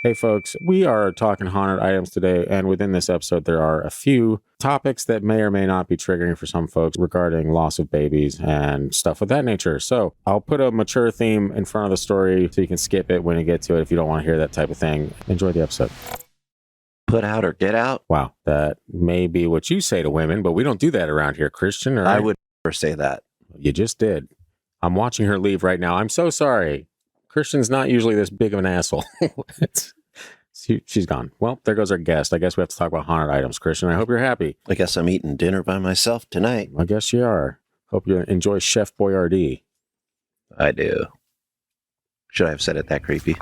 Hey folks, we are talking haunted items today, and within this episode there are a few topics that may or may not be triggering for some folks regarding loss of babies and stuff of that nature. So I'll put a mature theme in front of the story so you can skip it when you get to it if you don't want to hear that type of thing. Enjoy the episode. Put out or get out? Wow, that may be what you say to women, but we don't do that around here, Christian. Right? I would never say that. You just did. I'm watching her leave right now. I'm so sorry. Christian's not usually this big of an asshole. She's gone. Well, there goes our guest. I guess we have to talk about haunted items, Christian. I hope you're happy. I guess I'm eating dinner by myself tonight. I guess you are. Hope you enjoy Chef Boyardee. I do. Should I have said it that creepy?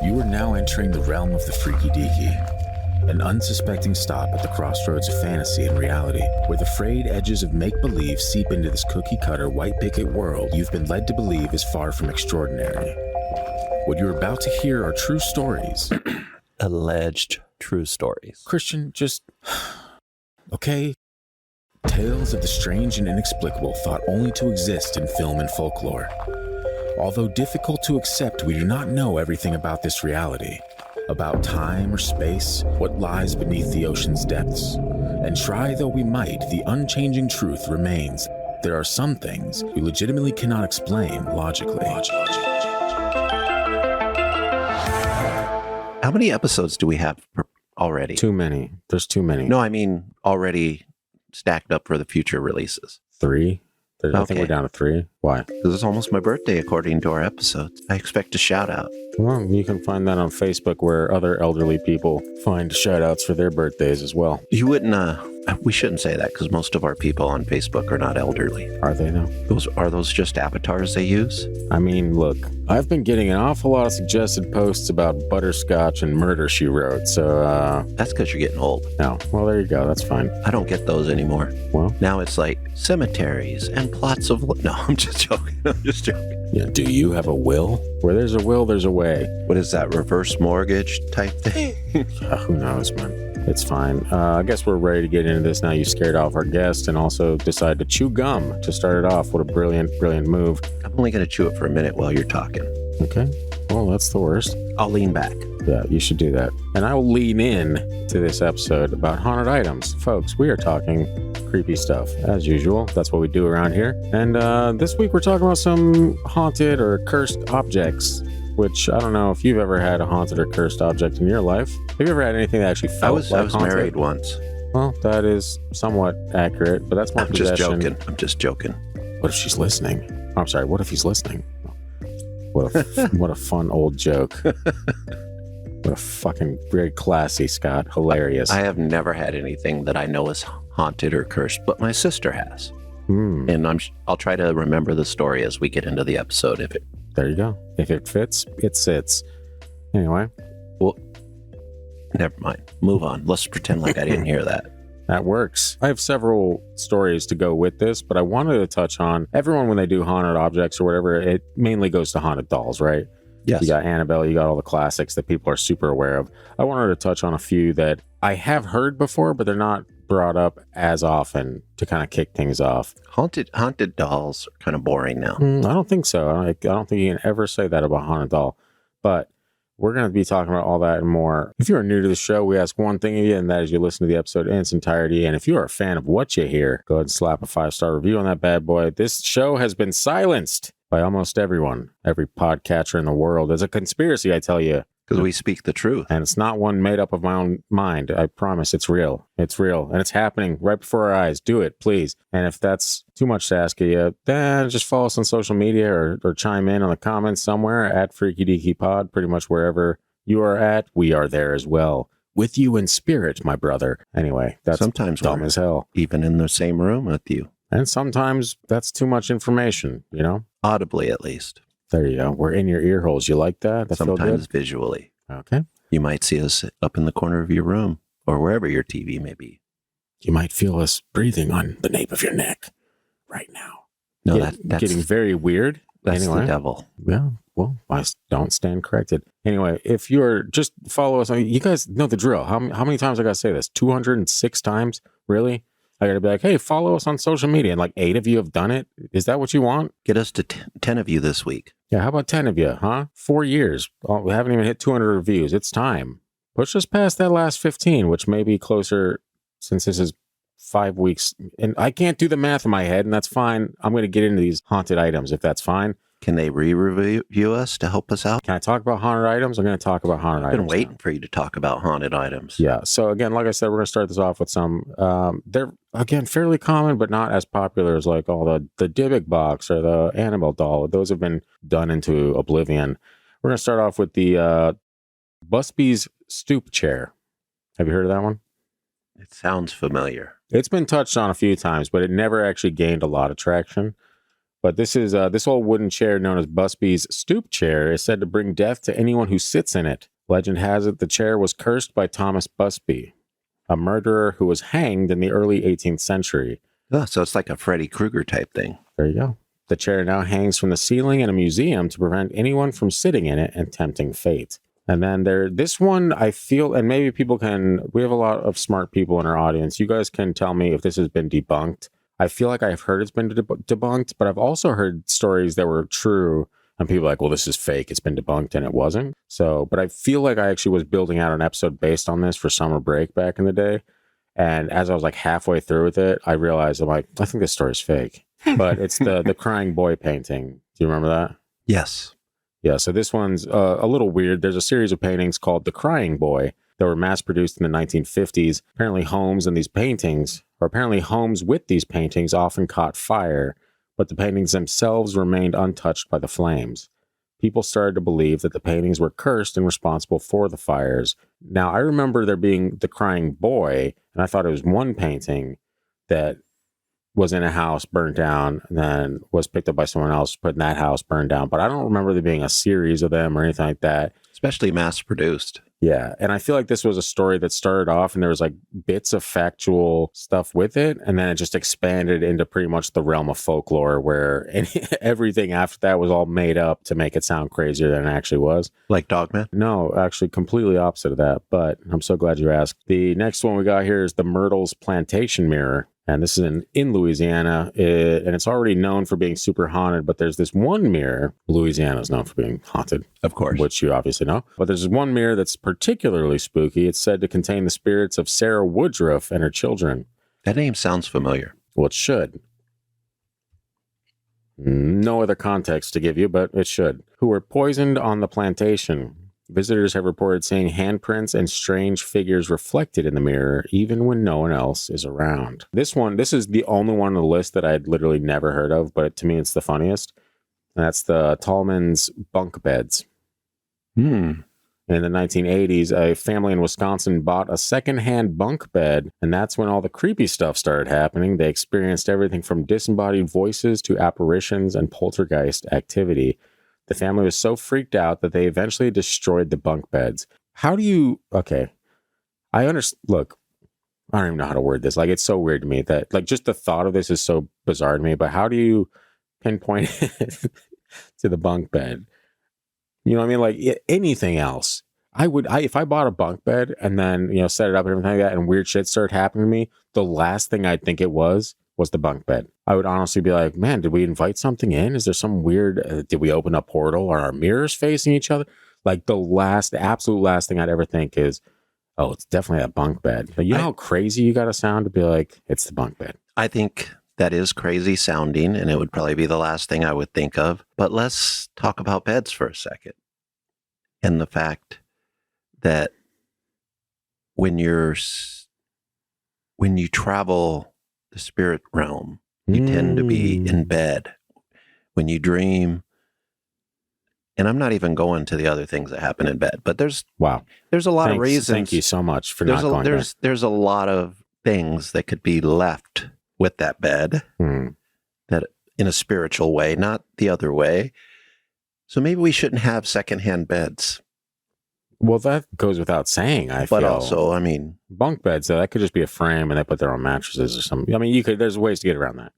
You are now entering the realm of the freaky deaky. An unsuspecting stop at the crossroads of fantasy and reality, where the frayed edges of make-believe seep into this cookie-cutter white picket world you've been led to believe is far from extraordinary. What you're about to hear are true stories. Alleged true stories. Christian, just... okay? Tales of the strange and inexplicable thought only to exist in film and folklore. Although difficult to accept, we do not know everything about this reality. About time or space, what lies beneath the ocean's depths. And try though we might, the unchanging truth remains. There are some things we legitimately cannot explain logically. How many episodes do we have already? Too many. There's too many. No, I mean already stacked up for the future releases. 3? I think we're Okay. down to 3. Why? Because it's almost my birthday according to our episodes. I expect a shout out. Well, you can find that on Facebook where other elderly people find shout-outs for their birthdays as well. You wouldn't, we shouldn't say that because most of our people on Facebook are not elderly. Are they now? Are those just avatars they use? I mean, look, I've been getting an awful lot of suggested posts about butterscotch and murder, she wrote, so, That's because you're getting old. no. Well, there you go. That's fine. I don't get those anymore. Well, Now it's like cemeteries and plots of... No, I'm just joking. I'm just joking. yeah, do you have a will? Where there's a will, there's a way. What is that, reverse mortgage type thing? Who knows, man? It's fine. I guess we're ready to get into this now. You scared off our guest and also decided to chew gum to start it off. What a brilliant, brilliant move. I'm only going to chew it for a minute while you're talking. Okay. Well, that's the worst. I'll lean back. Yeah, you should do that. And I will lean in to this episode about haunted items. Folks, we are talking creepy stuff, as usual. That's what we do around here. And this week we're talking about some haunted or cursed objects, which I don't know if you've ever had a haunted or cursed object in your life. Have you ever had anything that actually felt I was haunted? married once. Well, that is somewhat accurate, but that's more I'm just possession. joking. I'm just joking. What if she's listening? I'm sorry, what if he's listening? What a fun old joke. What a fucking very classy, Scott. Hilarious. I have never had anything that I know is haunted or cursed, but my sister has. And I'll try to remember the story as we get into the episode. There you go. If it fits, it sits. Anyway. Well, never mind. Move on. Let's pretend like I didn't hear that. That works. I have several stories to go with this, but I wanted to touch on everyone when they do haunted objects or whatever, it mainly goes to haunted dolls, right? Yes. You got Annabelle, you got all the classics that people are super aware of. I wanted to touch on a few that I have heard before, but they're not brought up as often to kind of kick things off. Haunted dolls are kind of boring now. I don't think so. I don't think you can ever say that about haunted doll, but we're going to be talking about all that and more. If you are new to the show, we ask one thing of you, and that is you listen to the episode in its entirety. And if you are a fan of what you hear, go ahead and slap a 5-star review on that bad boy. This show has been silenced by almost everyone, every podcatcher in the world. It's a conspiracy, I tell you. Because we speak the truth. And it's not one made up of my own mind. I promise it's real. It's real. And it's happening right before our eyes. Do it, please. And if that's too much to ask of you, then just follow us on social media or chime in on the comments somewhere at Freaky Deaky Pod. Pretty much wherever you are at, we are there as well. With you in spirit, my brother. Anyway, that's sometimes dumb as hell. Even in the same room with you. And sometimes that's too much information, you know? Audibly, at least. There you go. We're in your ear holes. You like that? That feel Sometimes good? visually. Okay. You might see us up in the corner of your room or wherever your TV may be. You might feel us breathing on the nape of your neck right now. No, that's that's getting very weird. That's anyway, the devil. Yeah. Well, don't stand corrected. Anyway, if you're just follow us, you guys know the drill. How many times I got to say this? 206 times? Really? I got to be like, hey, follow us on social media. And like 8 of you have done it. Is that what you want? Get us to 10 of you this week. Yeah, how about 10 of you, huh? 4 years. Oh, we haven't even hit 200 reviews. It's time. Push us past that last 15, which may be closer since this is 5 weeks. And I can't do the math in my head, and that's fine. I'm going to get into these haunted items if that's fine. Can they re-review us to help us out? Can I talk about haunted items? I'm going to talk about haunted items. I've been waiting for you to talk about haunted items. Yeah. So again, like I said, we're going to start this off with some, they're again, fairly common, but not as popular as like all the Dybbuk box or the Annabelle doll. Those have been done into oblivion. We're going to start off with the Busby's Stoop chair. Have you heard of that one? It sounds familiar. It's been touched on a few times, but it never actually gained a lot of traction. But this is this old wooden chair known as Busby's Stoop chair is said to bring death to anyone who sits in it. Legend has it the chair was cursed by Thomas Busby, a murderer who was hanged in the early 18th century. Oh, so it's like a Freddy Krueger type thing. There you go. The chair now hangs from the ceiling in a museum to prevent anyone from sitting in it and tempting fate. And then this one, I feel, and maybe we have a lot of smart people in our audience. You guys can tell me if this has been debunked. I feel like I've heard it's been debunked, but I've also heard stories that were true and people are like, well, this is fake. It's been debunked and it wasn't. So, but I feel like I actually was building out an episode based on this for summer break back in the day. And as I was like halfway through with it, I realized I'm like, I think this story is fake, but it's the crying boy painting. Do you remember that? Yes. Yeah. So this one's a little weird. There's a series of paintings called The Crying Boy that were mass produced in the 1950s. Apparently homes with these paintings often caught fire, but the paintings themselves remained untouched by the flames. People started to believe that the paintings were cursed and responsible for the fires. Now, I remember there being the crying boy, and I thought it was one painting that was in a house, burnt down, and then was picked up by someone else, put in that house, burned down. But I don't remember there being a series of them or anything like that. Especially mass produced. Yeah. And I feel like this was a story that started off and there was like bits of factual stuff with it. And then it just expanded into pretty much the realm of folklore where everything after that was all made up to make it sound crazier than it actually was. Like Dogman? No, actually completely opposite of that. But I'm so glad you asked. The next one we got here is the Myrtles Plantation mirror. And this is in Louisiana, and it's already known for being super haunted, but there's this one mirror. Louisiana is known for being haunted. Of course. Which you obviously know. But there's one mirror that's particularly spooky. It's said to contain the spirits of Sarah Woodruff and her children. That name sounds familiar. Well, it should. No other context to give you, but it should. Who were poisoned on the plantation. Visitors have reported seeing handprints and strange figures reflected in the mirror, even when no one else is around. This is the only one on the list that I'd literally never heard of, but to me, it's the funniest. And that's the Tallman's Bunk Beds. In the 1980s, a family in Wisconsin bought a secondhand bunk bed, and that's when all the creepy stuff started happening. They experienced everything from disembodied voices to apparitions and poltergeist activity. The family was so freaked out that they eventually destroyed the bunk beds. I understand. Look, I don't even know how to word this. Like, it's so weird to me that, like, just the thought of this is so bizarre to me, but how do you pinpoint it to the bunk bed? You know what I mean? Like, anything else. If I bought a bunk bed and then, set it up and everything like that and weird shit started happening to me, the last thing I'd think it was the bunk bed. I would honestly be like, man, did we invite something in? Is there some weird, did we open a portal? Are our mirrors facing each other? Like the absolute last thing I'd ever think is, oh, it's definitely a bunk bed. But you know how crazy you got to sound to be like, it's the bunk bed. I think that is crazy sounding, and it would probably be the last thing I would think of. But let's talk about beds for a second. And the fact that when you travel the spirit realm, you tend to be in bed when you dream. And I'm not even going to the other things that happen in bed, but there's a lot of reasons. Thank you so much for not going there. There's a lot of things that could be left with that bed that in a spiritual way, not the other way. So maybe we shouldn't have secondhand beds. Well, that goes without saying, I feel. But also, I mean, bunk beds, that could just be a frame and they put their own mattresses or something. I mean, there's ways to get around that.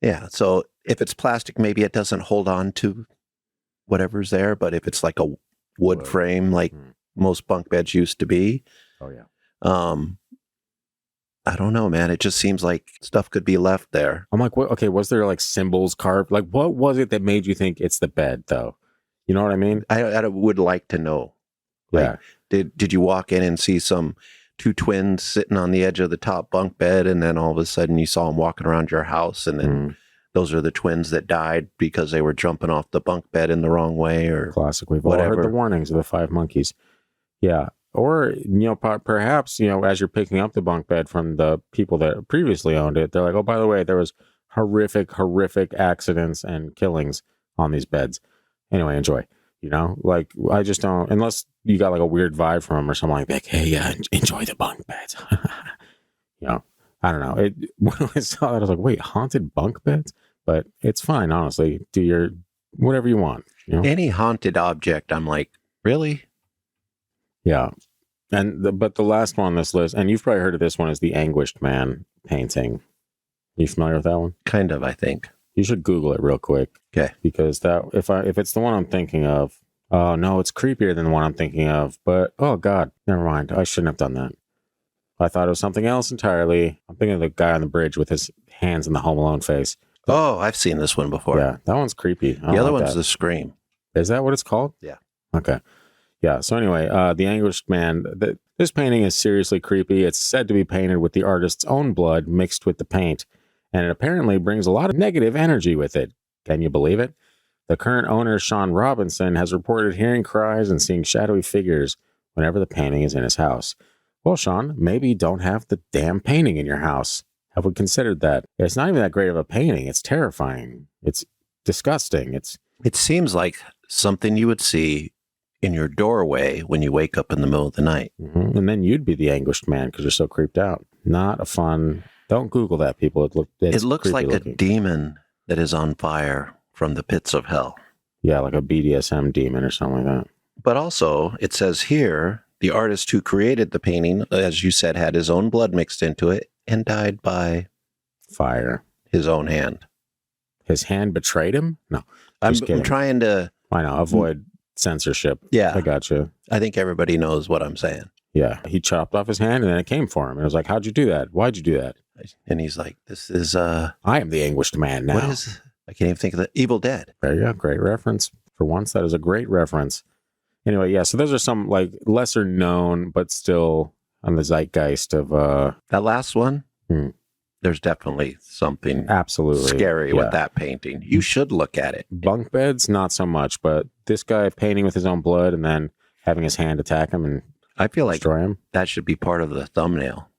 Yeah. So if it's plastic, maybe it doesn't hold on to whatever's there. But if it's like a wood frame, like most bunk beds used to be. Oh, yeah. I don't know, man. It just seems like stuff could be left there. I'm like, what? Okay, was there like symbols carved? Like, what was it that made you think it's the bed, though? You know what I mean? I would like to know. Yeah. Like, did you walk in and see two twins sitting on the edge of the top bunk bed, and then all of a sudden you saw them walking around your house, and then those are the twins that died because they were jumping off the bunk bed in the wrong way, or Classic. We've whatever. all heard the warnings of the 5 monkeys. Yeah. Or, perhaps, as you're picking up the bunk bed from the people that previously owned it, they're like, oh, by the way, there was horrific accidents and killings on these beds. Anyway, enjoy. Like, I just don't, unless you got like a weird vibe from them or something like that. Hey, yeah, enjoy the bunk beds. I don't know. When I saw that, I was like, wait, haunted bunk beds? But it's fine, honestly. Do your whatever you want. Any haunted object, I'm like, really? Yeah. But the last one on this list, and you've probably heard of this one, is the Anguished Man painting. You familiar with that one? Kind of, I think. You should Google it real quick. Okay. Because if it's the one I'm thinking of, oh no, it's creepier than the one I'm thinking of. But oh God, never mind. I shouldn't have done that. I thought it was something else entirely. I'm thinking of the guy on the bridge with his hands in the Home Alone face. Oh, I've seen this one before. Yeah, that one's creepy. The other one's the Scream. Is that what it's called? Yeah. Okay. Yeah. So anyway, the Anguished Man. This painting is seriously creepy. It's said to be painted with the artist's own blood mixed with the paint, and it apparently brings a lot of negative energy with it. Can you believe it? The current owner, Sean Robinson, has reported hearing cries and seeing shadowy figures whenever the painting is in his house. Well, Sean, maybe you don't have the damn painting in your house. Have we considered that? It's not even that great of a painting. It's terrifying. It's disgusting. It seems like something you would see in your doorway when you wake up in the middle of the night. Mm-hmm. And then you'd be the Anguished Man because you're so creeped out. Not a fun... Don't Google that, people. It looks like looking. a demon that is on fire from the pits of hell. Yeah, like a BDSM demon or something like that. But also, it says here, the artist who created the painting, as you said, had his own blood mixed into it and died by fire. His own hand. His hand betrayed him? No. I'm trying to... I know, avoid censorship. Yeah. I got you. I think everybody knows what I'm saying. Yeah. He chopped off his hand and then it came for him. And it was like, how'd you do that? Why'd you do that? And he's like, this is... I am the Anguished Man now. What is... I can't even think of the Evil Dead. There you go. Great reference. For once, that is a great reference. Anyway, yeah, so those are some like lesser known, but still on the zeitgeist of... That last one, there's definitely something absolutely scary with that painting. You should look at it. Bunk Beds, not so much, but this guy painting with his own blood and then having his hand attack him and I feel like destroy him. That should be part of the thumbnail.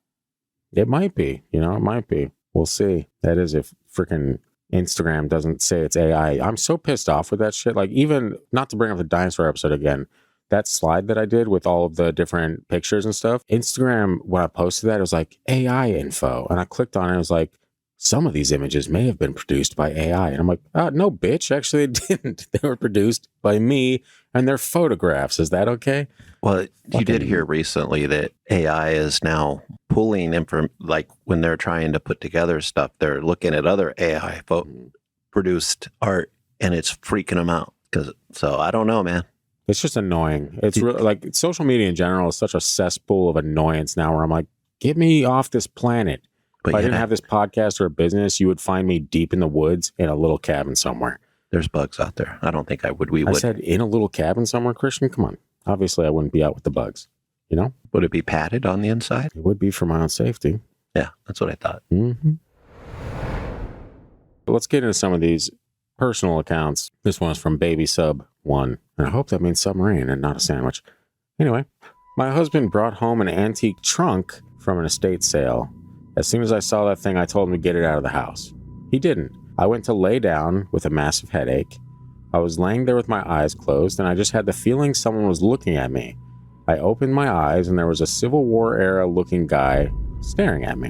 It might be. It might be. We'll see. That is if freaking Instagram doesn't say it's AI. I'm so pissed off with that shit. Like, even, not to bring up the dinosaur episode again, that slide that I did with all of the different pictures and stuff, Instagram, when I posted that, it was like AI info. And I clicked on it, it was like, some of these images may have been produced by AI. And I'm like, no, bitch, actually it didn't. They were produced by me and they're photographs. Is that okay? Well, you did hear recently that AI is now pulling like when they're trying to put together stuff, they're looking at other AI produced art and it's freaking them out. So I don't know, man. It's just annoying. It's really like social media in general is such a cesspool of annoyance now where I'm like, get me off this planet. But if I didn't have this podcast or a business, you would find me deep in the woods in a little cabin somewhere. There's bugs out there. I don't think I would. I said in a little cabin somewhere, Christian? Come on. Obviously, I wouldn't be out with the bugs. Would it be padded on the inside? It would be for my own safety. Yeah, that's what I thought. Mm-hmm. But let's get into some of these personal accounts. This one is from Baby Sub 1. And I hope that means submarine and not a sandwich. Anyway, my husband brought home an antique trunk from an estate sale. As soon as I saw that thing, I told him to get it out of the house. He didn't. I went to lay down with a massive headache. I was laying there with my eyes closed, and I just had the feeling someone was looking at me. I opened my eyes, and there was a Civil War era looking guy staring at me.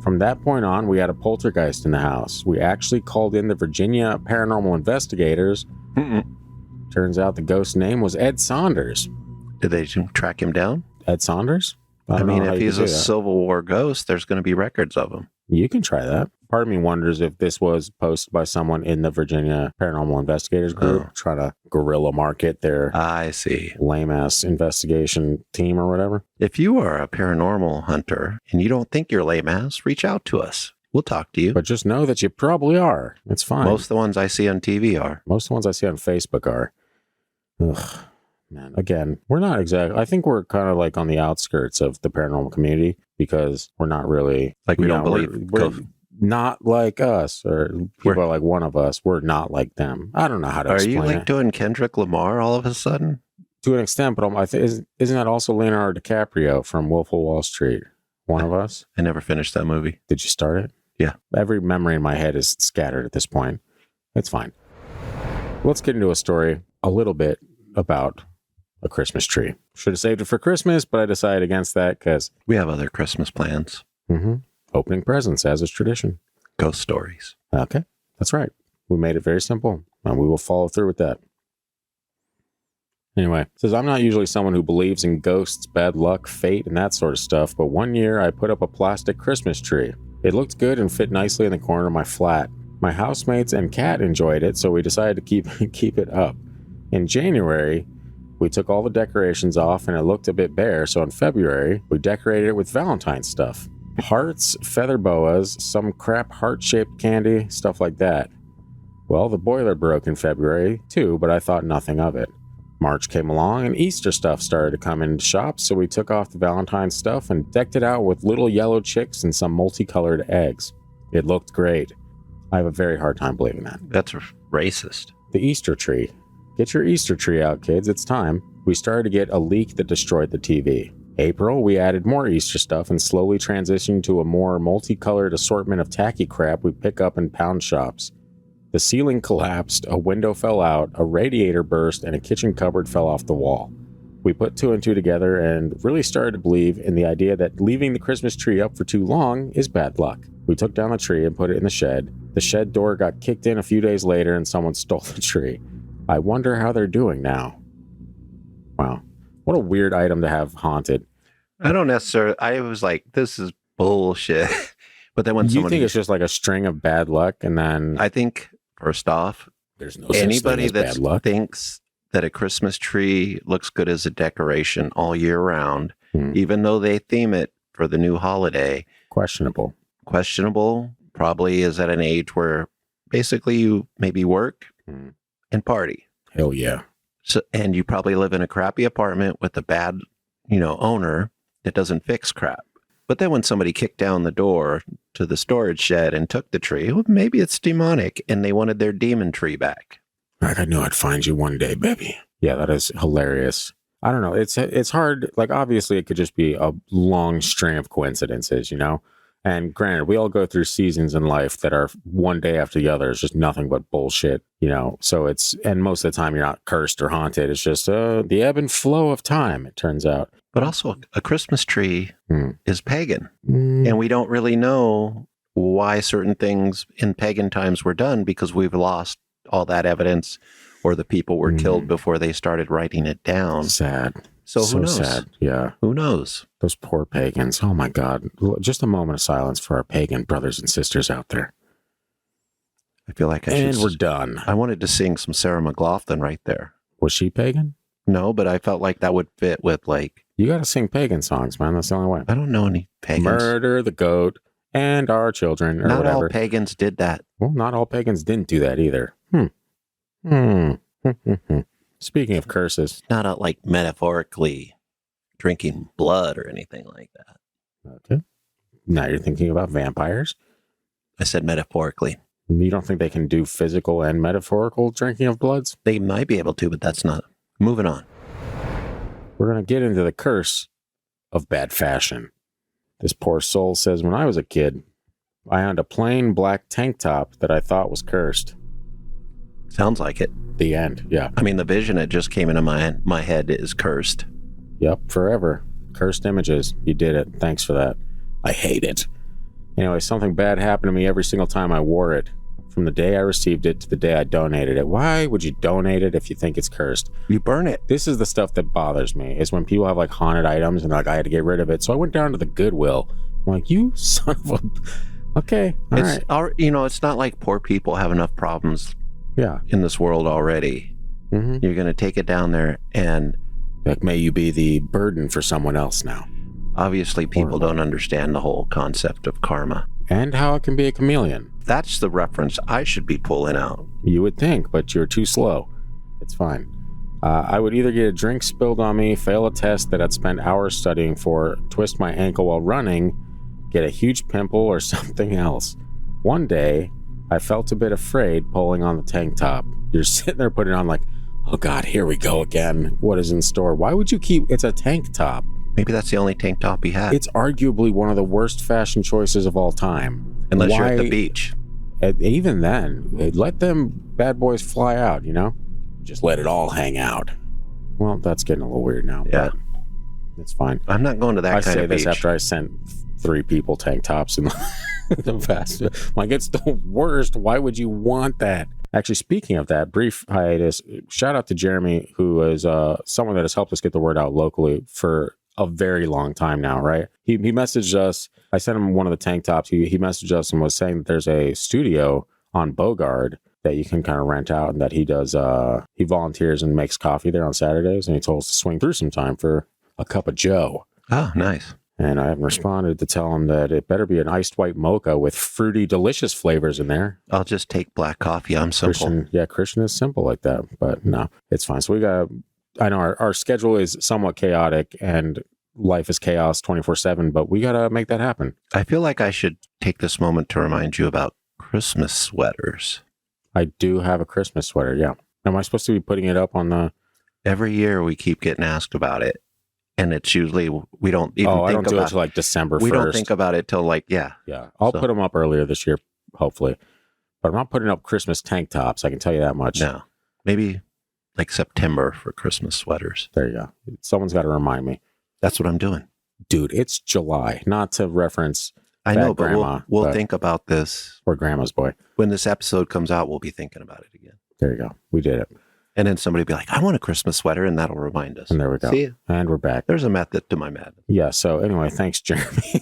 From that point on, we had a poltergeist in the house. We actually called in the Virginia Paranormal Investigators. Turns out the ghost's name was Ed Saunders. Did they track him down? Ed Saunders? I mean, if he's a Civil War ghost, there's going to be records of him. You can try that. part of me wonders if this was posted by someone in the Virginia Paranormal Investigators group trying to guerrilla market their I see. lame-ass investigation team or whatever. If you are a paranormal hunter and you don't think you're lame-ass, reach out to us. We'll talk to you. But just know that you probably are. It's fine. Most of the ones I see on TV are. Most of the ones I see on Facebook are. Ugh, man. Again, we're not exactly. I think we're kind of like on the outskirts of the paranormal community because we're not really Like we don't believe. We're not like us, or people are like one of us. We're not like them. I don't know how to Are explain you like it. doing Kendrick Lamar all of a sudden? To an extent, but isn't that also Leonardo DiCaprio from Wolf of Wall Street? One of us? I never finished that movie. Did you start it? Yeah. Every memory in my head is scattered at this point. It's fine. Let's get into a story a little bit about a Christmas tree. Should have saved it for Christmas, but I decided against that because We have other Christmas plans. Opening presents, as is tradition. Ghost stories. Okay, that's right. We made it very simple, and we will follow through with that. Anyway, it says, I'm not usually someone who believes in ghosts, bad luck, fate, and that sort of stuff, but one year I put up a plastic Christmas tree. It looked good and fit nicely in the corner of my flat. My housemates and cat enjoyed it, so we decided to keep it up. In January, we took all the decorations off and it looked a bit bare, so in February, we decorated it with Valentine's stuff. Hearts, feather boas, some crap heart-shaped candy, stuff like that. Well, the boiler broke in February, too, but I thought nothing of it. March came along and Easter stuff started to come into shops, so we took off the Valentine's stuff and decked it out with little yellow chicks and some multicolored eggs. It looked great. I have a very hard time believing that. That's racist. The Easter tree. Get your Easter tree out, kids. It's time. We started to get a leak that destroyed the TV. April, we added more Easter stuff and slowly transitioned to a more multicolored assortment of tacky crap we pick up in pound shops. The ceiling collapsed, a window fell out, a radiator burst, and a kitchen cupboard fell off the wall. We put two and two together and really started to believe in the idea that leaving the Christmas tree up for too long is bad luck. We took down the tree and put it in the shed. The shed door got kicked in a few days later and someone stole the tree. I wonder how they're doing now. Wow. What a weird item to have haunted. I don't necessarily, I was like, this is bullshit. But then when You think it's just like a string of bad luck and then I think, first off, there's no such anybody thing as that bad luck? thinks that a Christmas tree looks good as a decoration all year round, even though they theme it for the new holiday, Questionable. probably is at an age where basically you maybe work and party. Hell yeah. So, and you probably live in a crappy apartment with a bad, owner that doesn't fix crap. But then when somebody kicked down the door to the storage shed and took the tree, well, maybe it's demonic and they wanted their demon tree back. Like, I knew I'd find you one day, baby. Yeah, that is hilarious. I don't know. It's hard. Like, obviously, it could just be a long string of coincidences, And granted, we all go through seasons in life that are one day after the other. It's just nothing but bullshit, So and most of the time you're not cursed or haunted. It's just the ebb and flow of time, it turns out. But also, a Christmas tree is pagan. And we don't really know why certain things in pagan times were done because we've lost all that evidence or the people were killed before they started writing it down. Sad. So who knows? Sad. Yeah. Who knows? Those poor pagans. Oh my God. Just a moment of silence for our pagan brothers and sisters out there. I feel like we're done. I wanted to sing some Sarah McLachlan right there. Was she pagan? No, but I felt like that would fit with You got to sing pagan songs, man. That's the only way. I don't know any pagans. Murder the goat and our children or not whatever. all pagans did that. Well, not all pagans didn't do that either. Speaking of curses. Not metaphorically drinking blood or anything like that. Okay. Now you're thinking about vampires? I said metaphorically. You don't think they can do physical and metaphorical drinking of bloods? They might be able to, but that's not. Moving on. We're going to get into the curse of bad fashion. This poor soul says, when I was a kid, I owned a plain black tank top that I thought was cursed. Sounds like it. The end, yeah. I mean, the vision that just came into my head is cursed. Yep, forever. Cursed images. You did it. Thanks for that. I hate it. Anyway, something bad happened to me every single time I wore it. From the day I received it to the day I donated it. Why would you donate it if you think it's cursed? You burn it. This is the stuff that bothers me, is when people have haunted items and I had to get rid of it. So I went down to the Goodwill. I'm like, you son of a... Okay. All right. It's not like poor people have enough problems Yeah. in this world already. Mm-hmm. You're going to take it down there, and Like, may you be the burden for someone else now. obviously people don't understand the whole concept of karma. And how it can be a chameleon. That's the reference I should be pulling out. You would think, but you're too slow. It's fine. I would either get a drink spilled on me, fail a test that I'd spent hours studying for, twist my ankle while running, get a huge pimple, or something else. One day, I felt a bit afraid pulling on the tank top. You're sitting there putting it on like, oh God, here we go again. What is in store? Why would you keep... It's a tank top. Maybe that's the only tank top he had. It's arguably one of the worst fashion choices of all time. Unless you're at the beach. Even then, let them bad boys fly out, you know? Just let it all hang out. Well, that's getting a little weird now. Yeah. It's fine. I'm not going to that kind of beach. I say this after I sent 3 people tank tops in the past. Like, it's the worst. Why would you want that? Actually, speaking of that, brief hiatus, shout out to Jeremy, who is someone that has helped us get the word out locally for a very long time now, right? He messaged us. I sent him one of the tank tops. He messaged us and was saying that there's a studio on Bogard that you can kind of rent out, and that he does, he volunteers and makes coffee there on Saturdays, and he told us to swing through sometime for a cup of joe. Oh, nice. And I haven't responded to tell him that it better be an iced white mocha with fruity, delicious flavors in there. I'll just take black coffee. I'm simple. Christian is simple like that, but no, it's fine. So I know our schedule is somewhat chaotic and life is chaos 24/7, but we got to make that happen. I feel like I should take this moment to remind you about Christmas sweaters. I do have a Christmas sweater, yeah. Am I supposed to be putting it up on the... Every year we keep getting asked about it, and it's usually, we don't even think about it. I don't do it till like December 1st. We don't think about it till like, yeah. Yeah, I'll put them up earlier this year, hopefully. But I'm not putting up Christmas tank tops, I can tell you that much. No, maybe like September for Christmas sweaters. There you go. Someone's got to remind me. That's what I'm doing. Dude, it's July. Not to reference I know, but grandma, we'll think about this. Or grandma's boy. When this episode comes out, we'll be thinking about it again. There you go. We did it. And then somebody will be like, I want a Christmas sweater, and that'll remind us. And there we go. See? And we're back. There's a method to my madness. Yeah, so anyway, thanks, Jeremy.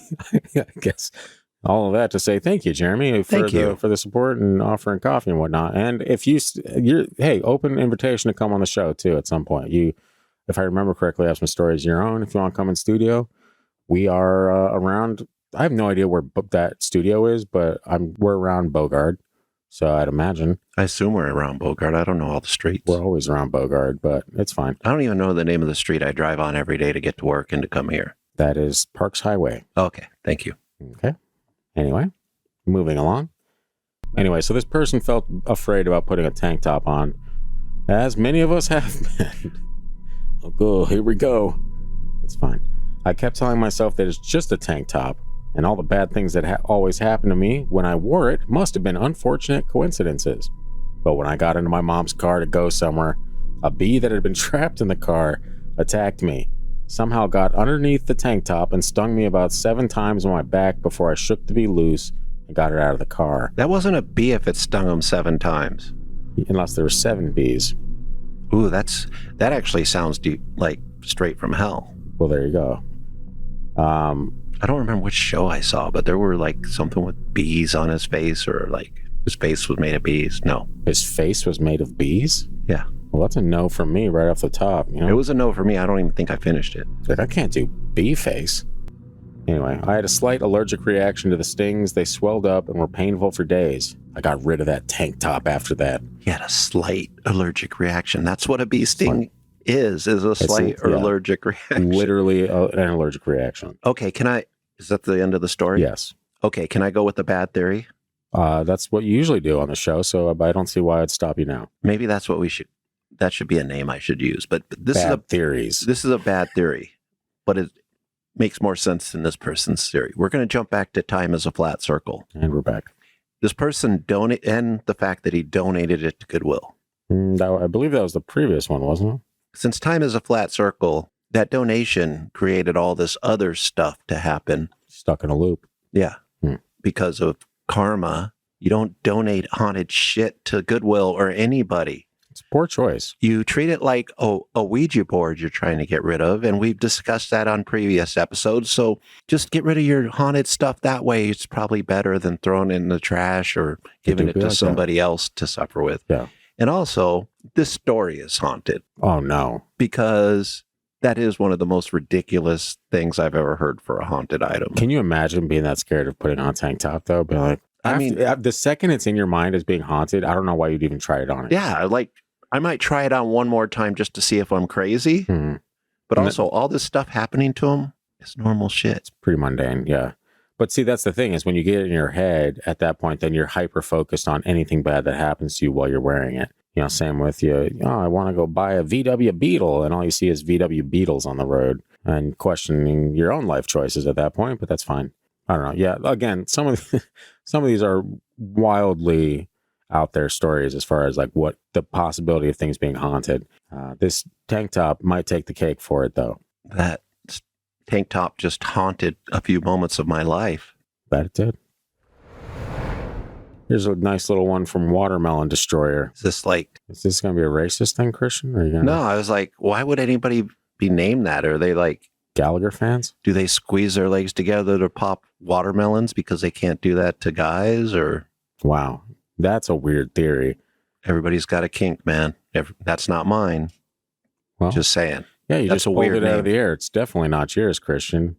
I guess all of that to say thank you, Jeremy, for the support and offering coffee and whatnot. And if hey, open invitation to come on the show too at some point. If I remember correctly, have some stories of your own. If you want to come in studio, we are around. I have no idea where that studio is, but we're around Bogard. So I'd imagine. I assume we're around Bogard. I don't know all the streets. We're always around Bogard, but it's fine. I don't even know the name of the street I drive on every day to get to work and to come here. That is Parks Highway. Okay. Thank you. Okay. Anyway, moving along. Anyway, so this person felt afraid about putting a tank top on, as many of us have been. Oh, here we go. It's fine. I kept telling myself that it's just a tank top, and all the bad things that always happened to me when I wore it must have been unfortunate coincidences. But when I got into my mom's car to go somewhere, a bee that had been trapped in the car attacked me, somehow got underneath the tank top and stung me about 7 times on my back before I shook the bee loose and got it out of the car. That wasn't a bee if it stung him 7 times. Unless there were 7 bees. Ooh, that actually sounds deep, like straight from hell. Well, there you go. I don't remember which show I saw, but there were like something with bees on his face, or like his face was made of bees. No. His face was made of bees? Yeah. Well, that's a no from me right off the top. You know? It was a no for me. I don't even think I finished it. Like, I can't do bee face. Anyway, I had a slight allergic reaction to the stings. They swelled up and were painful for days. I got rid of that tank top after that. He had a slight allergic reaction. That's what a bee sting is a slight allergic reaction. Literally an allergic reaction. Okay, is that the end of the story? Yes. Okay, can I go with the bad theory? That's what you usually do on the show, so I don't see why I'd stop you now. Maybe that's what that should be a name I should use. But this theories. This is a bad theory, but it makes more sense than this person's theory. We're going to jump back to time as a flat circle. And we're back. This person and the fact that he donated it to Goodwill. I believe that was the previous one, wasn't it? Since time is a flat circle, that donation created all this other stuff to happen. Stuck in a loop. Yeah. Because of karma, you don't donate haunted shit to Goodwill or anybody. It's a poor choice. You treat it like a Ouija board you're trying to get rid of, and we've discussed that on previous episodes. So just get rid of your haunted stuff that way. It's probably better than throwing it in the trash or giving it to somebody else to suffer with. Yeah. And also, this story is haunted. Oh, no. Because that is one of the most ridiculous things I've ever heard for a haunted item. Can you imagine being that scared of putting on a tank top, though? Be like, the second it's in your mind as being haunted, I don't know why you'd even try it on it. Yeah, like, I might try it on one more time just to see if I'm crazy. Mm-hmm. But also, all this stuff happening to him is normal shit. It's pretty mundane, yeah. But see, that's the thing is when you get it in your head at that point, then you're hyper focused on anything bad that happens to you while you're wearing it. You know, same with you. Oh, I want to go buy a VW Beetle, and all you see is VW Beetles on the road, and questioning your own life choices at that point. But that's fine. I don't know. Yeah, again, some of these are wildly out there stories as far as like what the possibility of things being haunted. This tank top might take the cake for it, though. That tank top just haunted a few moments of my life. Bet it did. Here's a nice little one from Watermelon Destroyer. Is this going to be a racist thing, Christian? Or are you gonna... No, I was like, why would anybody be named that? Are they like Gallagher fans? Do they squeeze their legs together to pop watermelons because they can't do that to guys? Or wow, that's a weird theory. Everybody's got a kink, man. That's not mine. Well, just saying. Yeah, you just pulled it out of the air. It's definitely not yours, Christian.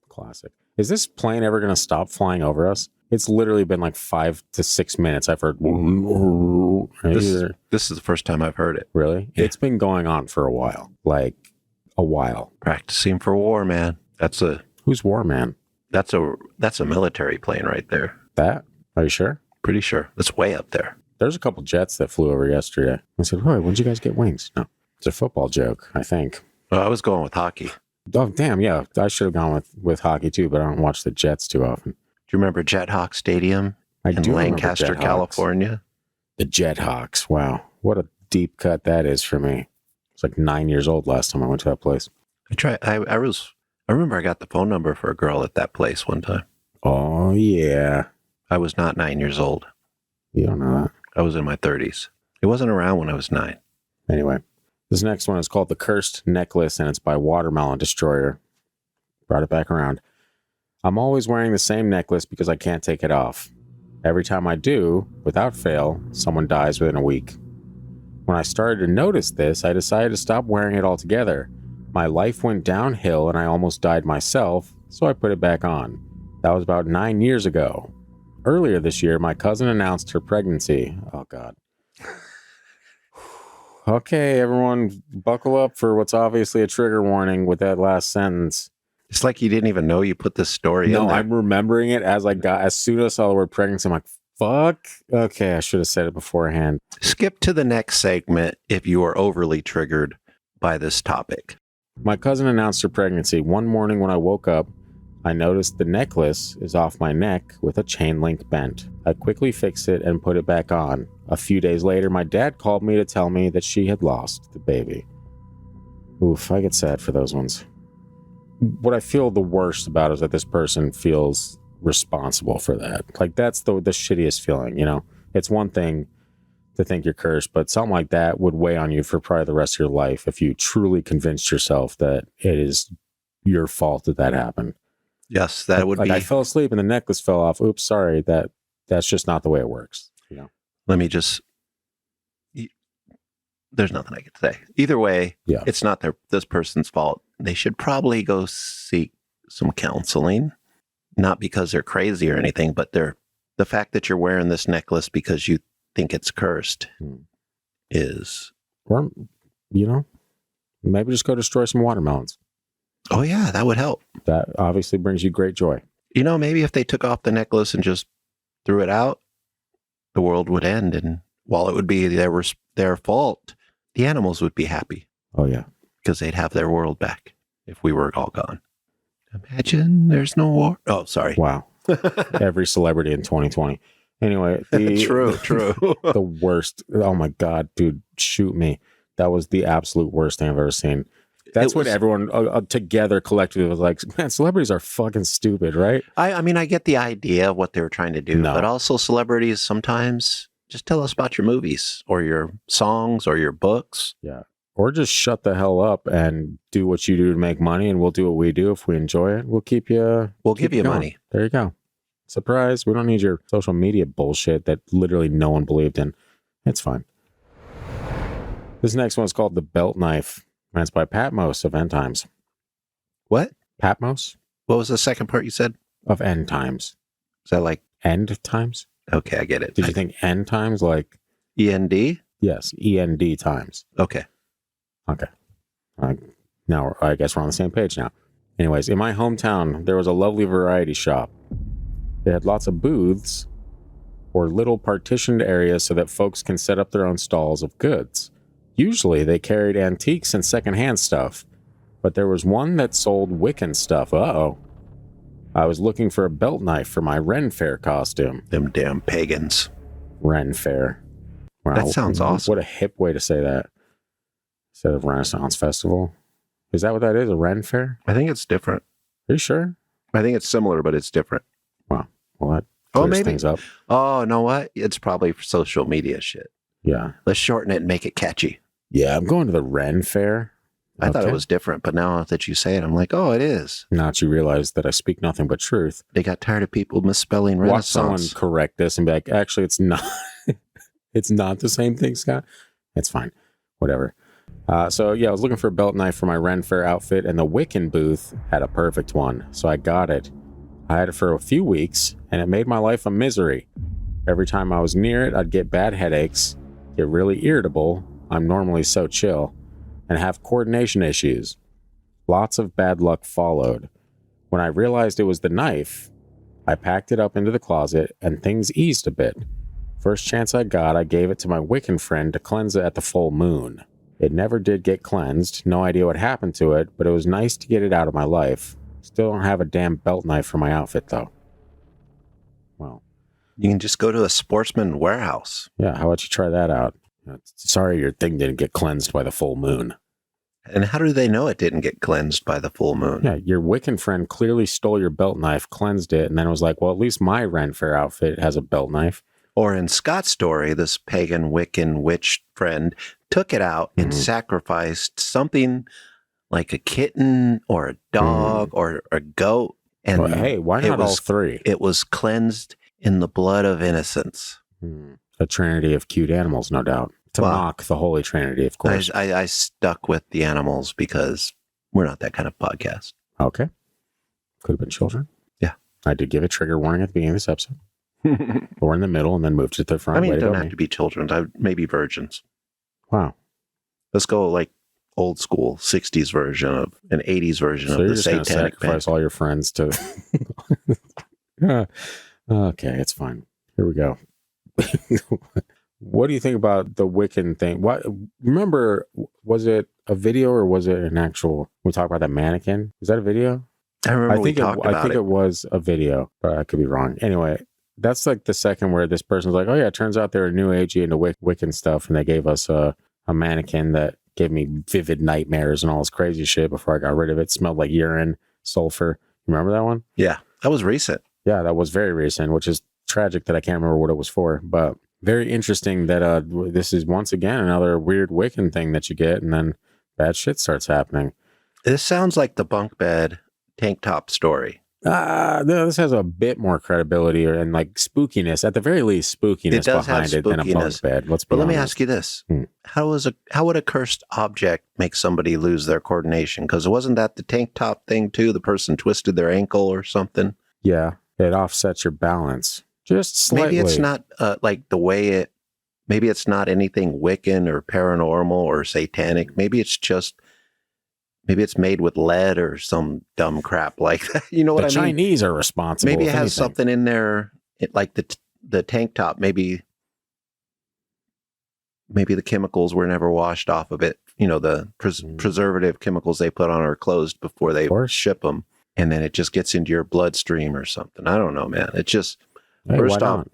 Classic. Is this plane ever going to stop flying over us? It's literally been like 5 to 6 minutes. I've heard. This is the first time I've heard it. Really? Yeah. It's been going on for a while. Like a while. Practicing for war, man. Who's War Man? That's a military plane right there. That? Are you sure? Pretty sure. That's way up there. There's a couple jets that flew over yesterday. I said, "Hey, when'd you guys get wings?" No, it's a football joke, I think. Oh, I was going with hockey. Oh, damn, yeah. I should have gone with hockey, too, but I don't watch the Jets too often. Do you remember Jethawk Stadium in Lancaster, California? The Jethawks. Wow. What a deep cut that is for me. It's like 9 years old last time I went to that place. I remember I got the phone number for a girl at that place one time. Oh, yeah. I was not 9 years old. You don't know that. I was in my 30s. It wasn't around when I was 9. Anyway, this next one is called The Cursed Necklace, and it's by Watermelon Destroyer. Brought it back around. I'm always wearing the same necklace because I can't take it off. Every time I do, without fail, someone dies within a week. When I started to notice this, I decided to stop wearing it altogether. My life went downhill and I almost died myself, so I put it back on. That was about 9 years ago. Earlier this year, my cousin announced her pregnancy. Oh, God. Okay, everyone, buckle up for what's obviously a trigger warning with that last sentence. It's like you didn't even know you put this story in there. No, I'm remembering it as soon as I saw the word pregnancy, I'm like, fuck. Okay, I should have said it beforehand. Skip to the next segment if you are overly triggered by this topic. My cousin announced her pregnancy. One morning when I woke up, I noticed the necklace is off my neck with a chain link bent. I quickly fixed it and put it back on. A few days later, my dad called me to tell me that she had lost the baby. Oof, I get sad for those ones. What I feel the worst about is that this person feels responsible for that. Like, that's the shittiest feeling, you know? It's one thing to think you're cursed, but something like that would weigh on you for probably the rest of your life if you truly convinced yourself that it is your fault that happened. Yes, that would be. I fell asleep and the necklace fell off. Oops, sorry. That's just not the way it works. You know. Let me just. There's nothing I can say. Either way, yeah. It's not this person's fault. They should probably go seek some counseling, not because they're crazy or anything, but the fact that you're wearing this necklace because you think it's cursed is. Or, you know, maybe just go destroy some watermelons. Oh, yeah, that would help. That obviously brings you great joy. You know, maybe if they took off the necklace and just threw it out, the world would end. And while it would be their fault, the animals would be happy. Oh, yeah. Because they'd have their world back if we were all gone. Imagine there's no war. Oh, sorry. Wow. Every celebrity in 2020. Anyway. True. The worst. Oh, my God, dude, shoot me. That was the absolute worst thing I've ever seen. That's when everyone together collectively was like, man, celebrities are fucking stupid, right? I mean, I get the idea of what they were trying to do, but also celebrities sometimes just tell us about your movies or your songs or your books. Yeah. Or just shut the hell up and do what you do to make money, and we'll do what we do. If we enjoy it, we'll keep you. We'll give you going. money. There you go. Surprise. We don't need your social media bullshit that literally no one believed in. It's fine. This next one is called The Belt Knife. And it's by Patmos of End Times. What? Patmos What was the second part you said? of End Times. Is that like, End Times? okay, I get it. Did you think End Times like... END? Yes, END Times. Okay. Okay. Now, I guess we're on the same page now. Anyways, in my hometown, there was a lovely variety shop. They had lots of booths or little partitioned areas so that folks can set up their own stalls of goods. Usually, they carried antiques and secondhand stuff, but there was one that sold Wiccan stuff. Uh-oh. I was looking for a belt knife for my Ren Fair costume. Them damn pagans. Ren Fair. Wow, That sounds awesome. What a hip way to say that. Instead of Renaissance Festival. Is that what that is? A Ren Fair? I think it's different. Are you sure? I think it's similar, but it's different. Wow. Well, that clears maybe. things up. Oh, know what? It's probably for social media shit. Yeah. Let's shorten it and make it catchy. Yeah, I'm going to the Ren Fair. I thought Okay. it was different, but now that you say it, I'm like, oh, it is. Now that you realize that I speak nothing but truth. They got tired of people misspelling Watch someone Renaissance. correct this and be like, actually, it's not. It's not the same thing, Scott. It's fine. Whatever. So, yeah, I was looking for a belt knife for my Ren Fair outfit, and the Wiccan booth had a perfect one. So I got it. I had it for a few weeks, and it made my life a misery. Every time I was near it, I'd get bad headaches, get really irritable. I'm normally so chill, and have coordination issues. Lots of bad luck followed. When I realized it was the knife, I packed it up into the closet, and things eased a bit. First chance I got, I gave it to my Wiccan friend to cleanse it at the full moon. It never did get cleansed, no idea what happened to it, but it was nice to get it out of my life. Still don't have a damn belt knife for my outfit, though. Well, You can just go to a sportsman warehouse. yeah, how about you try that out? Sorry your thing didn't get cleansed by the full moon. And how do they know it didn't get cleansed by the full moon? Yeah, your Wiccan friend clearly stole your belt knife, cleansed it, and then was like, well, at least my Ren Fair outfit has a belt knife. Or in Scott's story, this pagan Wiccan witch friend took it out and sacrificed something like a kitten or a dog or a goat. And Well, hey, why it not all was- three? It was cleansed in the blood of innocence. A trinity of cute animals, no doubt. To Well, mock the Holy Trinity, of course. I stuck with the animals because we're not that kind of podcast. Okay. Could have been children. Yeah. I did give a trigger warning at the beginning of this episode. Or in the middle and then moved it to the front. I mean, Way it to don't go, have me. to be children. Maybe virgins. Wow. Let's go like old school 60s version of an 80s version So of you're the just going to satanic sacrifice band. all your friends to... Okay, it's fine. Here we go. What do you think about the Wiccan thing? What? Remember, was it a video or was it an actual... We talked about that mannequin. Was that a video? I remember we think talked about I think it was a video, but I could be wrong. Anyway, that's like the second where this person's like, oh yeah, it turns out they were new agey into Wiccan stuff, and they gave us a mannequin that gave me vivid nightmares and all this crazy shit before I got rid of it. Smelled like urine, sulfur. You remember that one? Yeah, that was recent. Yeah, that was very recent, which is tragic that I can't remember what it was for, but very interesting that this is once again another weird Wiccan thing that you get, and then bad shit starts happening. This sounds like the bunk bed tank top story. No, this has a bit more credibility and like spookiness, at the very least, spookiness It does have behind it than a bunk spookiness. bed. Let's be But let me honest. ask you this. Hmm. How would a cursed object make somebody lose their coordination? Because wasn't that the tank top thing too? The person twisted their ankle or something? Yeah, it offsets your balance just slightly. Maybe it's not like the way it, maybe it's not anything Wiccan or paranormal or satanic. Maybe it's made with lead or some dumb crap like that. You know what The I mean? Chinese are responsible. Maybe it if has anything. something in there, like the tank top. Maybe the chemicals were never washed off of it. You know, the preservative chemicals they put on our clothes before they ship them. And then it just gets into your bloodstream or something. I don't know, man. It's just, Hey, first why off, not?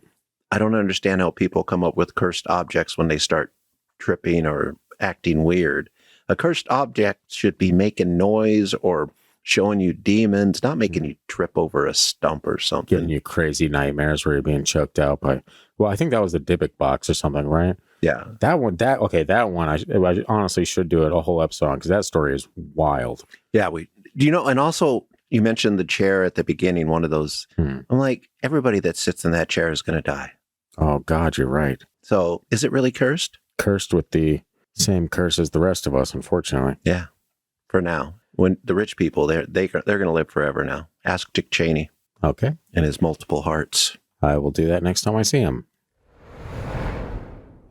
I don't understand how people come up with cursed objects when they start tripping or acting weird. A cursed object should be making noise or showing you demons, not making you trip over a stump or something. Giving you crazy nightmares where you're being choked out by, well, I think that was the Dybbuk box or something, right? Yeah. That one, I honestly should do it a whole episode on because that story is wild. Yeah. And also you mentioned the chair at the beginning, one of those. I'm like, everybody that sits in that chair is going to die. Oh, God, you're right. So is it really cursed? Cursed with the same curse as the rest of us, unfortunately. Yeah. For now. When the rich people, they're going to live forever now. Ask Dick Cheney. Okay. And his multiple hearts. I will do that next time I see him.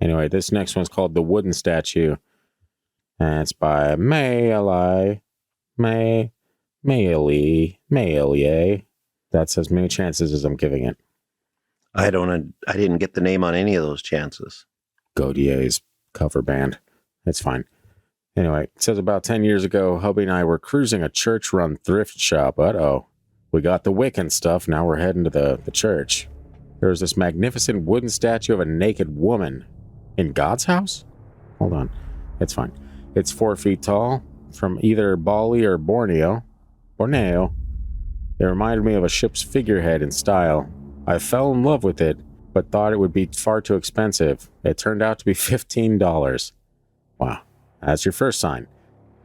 Anyway, this next one's called The Wooden Statue. And it's by Mayelie. That's as many chances as I'm giving it. I didn't get the name on any of those chances. Gaudier's cover band. It's fine. Anyway, it says about 10 years ago, hubby and I were cruising a church-run thrift shop. Uh-oh. We got the Wiccan stuff. Now we're heading to the church. There was this magnificent wooden statue of a naked woman. In God's house? Hold on. It's fine. It's 4 feet tall, from either Bali or Borneo. It reminded me of a ship's figurehead in style. I fell in love with it, but thought it would be far too expensive. It turned out to be $15. Wow. That's your first sign.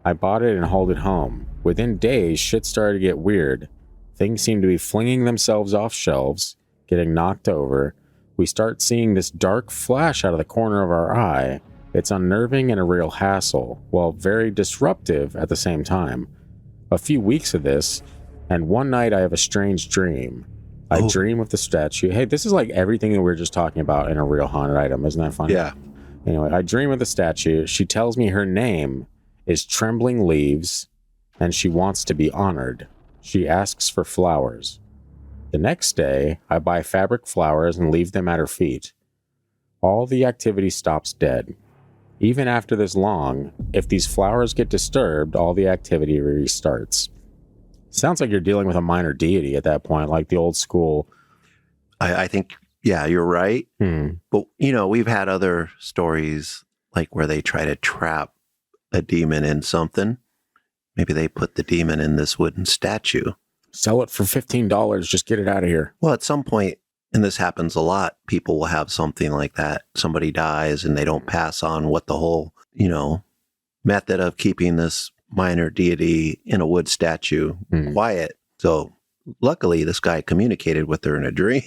I bought it and hauled it home. Within days, shit started to get weird. Things seemed to be flinging themselves off shelves, getting knocked over. We start seeing this dark flash out of the corner of our eye. It's unnerving and a real hassle, while very disruptive at the same time. A few weeks of this, and one night I have a strange dream. I dream of the statue. Hey, this is like everything that we were just talking about in a real haunted item. Isn't that funny? Yeah. Anyway, I dream of the statue. She tells me her name is Trembling Leaves, and she wants to be honored. She asks for flowers. The next day, I buy fabric flowers and leave them at her feet. All the activity stops dead. Even after this long, if these flowers get disturbed, all the activity restarts. Sounds like you're dealing with a minor deity at that point, like the old school. I think, yeah, you're right. But, we've had other stories like where they try to trap a demon in something. Maybe they put the demon in this wooden statue. Sell it for $15. Just get it out of here. Well, at some point, and this happens a lot, people will have something like that. Somebody dies and they don't pass on what the whole, method of keeping this minor deity in a wood statue quiet. So luckily, this guy communicated with her in a dream.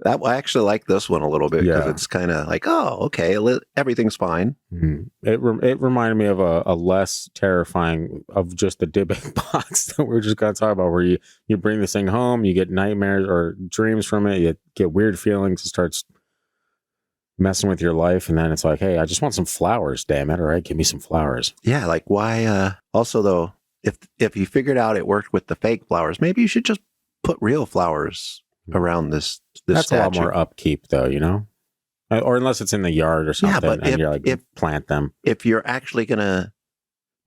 I actually like this one a little bit because it's kind of like, oh, okay, everything's fine. It reminded me of a less terrifying of just the Dybbuk box that we were just going to talk about, where you bring this thing home, you get nightmares or dreams from it, you get weird feelings, it starts messing with your life, and then it's like, hey, I just want some flowers, damn it, all right, give me some flowers. Yeah, like why? Also, though, if you figured out it worked with the fake flowers, maybe you should just put real flowers around this That's statue. a lot more upkeep, though, or unless it's in the yard or something, but and you're like, plant them. If you're actually gonna,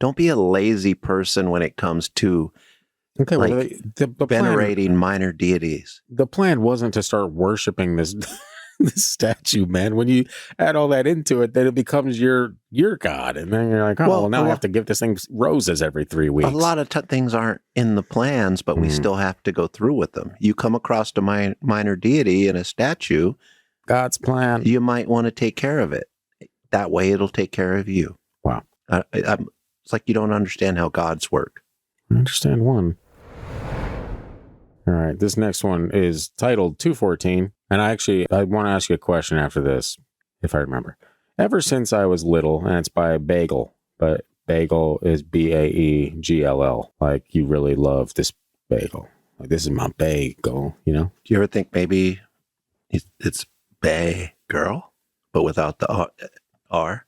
don't be a lazy person when it comes to the venerating minor deities. The plan wasn't to start worshiping this this statue, man. When you add all that into it, then it becomes your god, and then you're like, oh, well now I have to give this thing roses every 3 weeks. A lot of things aren't in the plans, but we still have to go through with them. You come across a minor deity in a statue, God's plan. You might want to take care of it. That way, it'll take care of you. Wow, it's like you don't understand how gods work. I understand one. All right, this next one is titled 214. And I want to ask you a question after this, if I remember. Ever since I was little, and it's by Bagel, but Bagel is Baegll. Like, you really love this bagel. Like, this is my bagel, Do you ever think maybe it's Bay Girl, but without the R?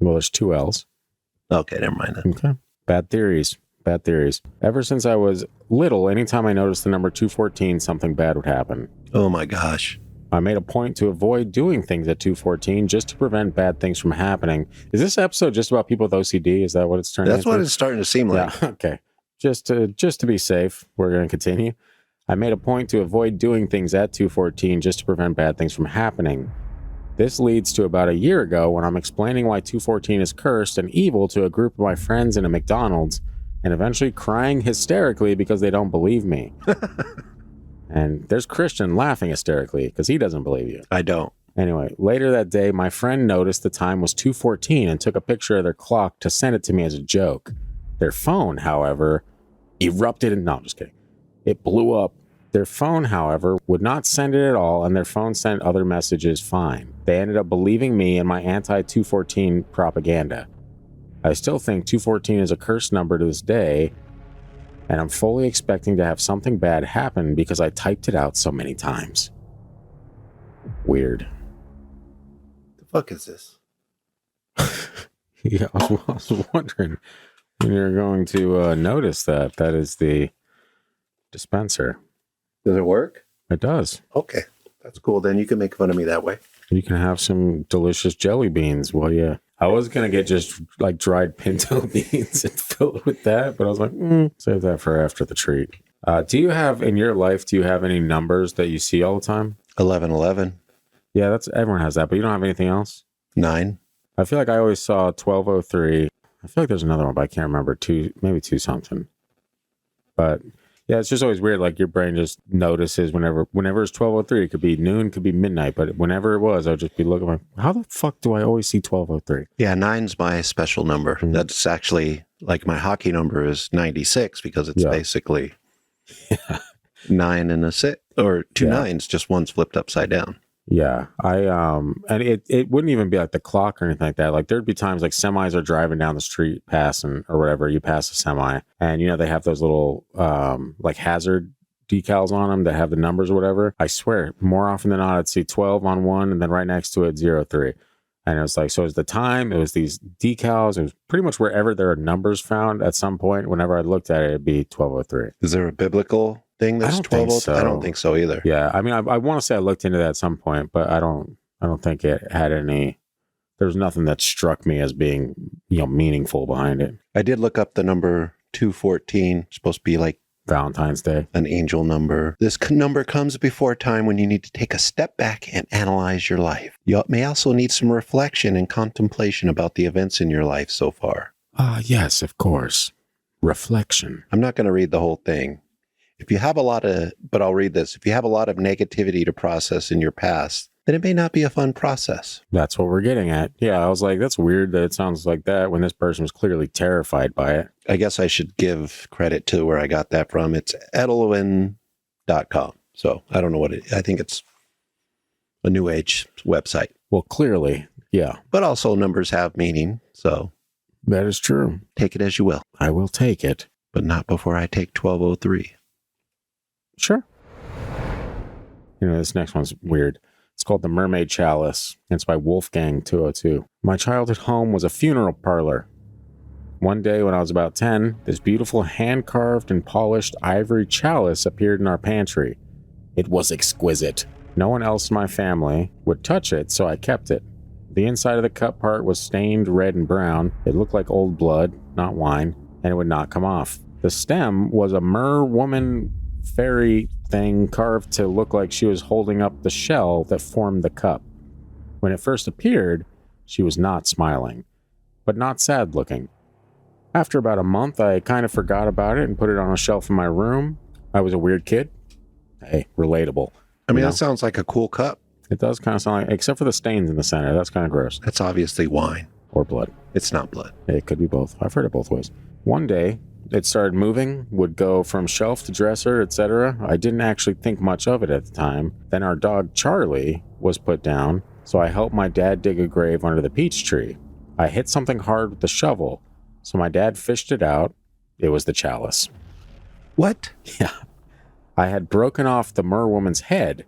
Well, there's 2 L's. Okay, never mind that. Okay. Bad theories. Ever since I was little, anytime I noticed the number 214, something bad would happen. Oh my gosh. I made a point to avoid doing things at 214 just to prevent bad things from happening. Is this episode just about people with OCD? Is that what it's turning into? That's what it's starting to seem like. Yeah, okay. Just to be safe, we're going to continue. I made a point to avoid doing things at 214 just to prevent bad things from happening. This leads to about a year ago when I'm explaining why 214 is cursed and evil to a group of my friends in a McDonald's, and eventually crying hysterically because they don't believe me. And there's Christian laughing hysterically because he doesn't believe you. I don't. Anyway, later that day, my friend noticed the time was 2:14 and took a picture of their clock to send it to me as a joke. Their phone, however, erupted in... No, I'm just kidding. It blew up. Their phone, however, would not send it at all, and their phone sent other messages fine. They ended up believing me and my anti-214 propaganda. I still think 214 is a cursed number to this day, and I'm fully expecting to have something bad happen because I typed it out so many times. Weird. The fuck is this? Yeah, I was wondering when you're going to notice that. That is the dispenser. Does it work? It does. Okay. That's cool. Then you can make fun of me that way. You can have some delicious jelly beans. Well, yeah. I was going to get just like dried pinto beans and fill it with that, but I was like, save that for after the treat. Do you have, in your life, do you have any numbers that you see all the time? 1111. Yeah, everyone has that, but you don't have anything else? 9. I feel like I always saw 1203. I feel like there's another one, but I can't remember. Maybe 2 something. But yeah, it's just always weird. Like your brain just notices whenever it's 12:03. It could be noon, could be midnight, but whenever it was, I'd just be looking like, how the fuck do I always see 12:03? Yeah, 9's my special number. Mm-hmm. That's actually like my hockey number is 96 because it's basically 9 and a 6 or 2 nines, just one's flipped upside down. Yeah, and it wouldn't even be like the clock or anything like that. Like there'd be times like semis are driving down the street, passing or whatever. You pass a semi, and they have those little like hazard decals on them that have the numbers or whatever. I swear, more often than not, I'd see 12 on one, and then right next to it 03. And it was like, so it was the time. It was these decals. It was pretty much wherever there are numbers found at some point. Whenever I looked at it, it'd be 12:03. Is there a biblical thing that's 12? So. I don't think so either. Yeah, I mean, I want to say I looked into that at some point, but I don't think it had any. There's nothing that struck me as being meaningful behind it. I did look up the number 214. It's supposed to be like Valentine's Day, an angel number. This number comes before a time when you need to take a step back and analyze your life. You may also need some reflection and contemplation about the events in your life so far. Yes, of course. Reflection. I'm not going to read the whole thing. If you have but I'll read this. If you have a lot of negativity to process in your past, then it may not be a fun process. That's what we're getting at. Yeah, I was like, that's weird that it sounds like that when this person was clearly terrified by it. I guess I should give credit to where I got that from. It's edelwin.com. So I don't know I think it's a new age website. Well, clearly, yeah. But also numbers have meaning. So that is true. Take it as you will. I will take it. But not before I take 1203. Sure. This next one's weird. It's called the Mermaid Chalice, and it's by Wolfgang 202. My childhood home was a funeral parlor. One day when I was about 10, this beautiful hand-carved and polished ivory chalice appeared in our pantry. It was exquisite. No one else in my family would touch it, so I kept it. The inside of the cup part was stained red and brown. It looked like old blood, not wine, and it would not come off. The stem was a mer-woman fairy thing carved to look like she was holding up the shell that formed the cup. When it first appeared, she was not smiling, but not sad looking. After about a month, I kind of forgot about it and put it on a shelf in my room. I was a weird kid. Hey, relatable. I mean, that sounds like a cool cup. It does kind of sound like, except for the stains in the center. That's kind of gross. That's obviously wine. Or blood. It's not blood. It could be both. I've heard it both ways. One day, it started moving, would go from shelf to dresser, etc. I didn't actually think much of it at the time. Then our dog, Charlie, was put down, so I helped my dad dig a grave under the peach tree. I hit something hard with the shovel, so my dad fished it out. It was the chalice. What? Yeah. I had broken off the merwoman's head,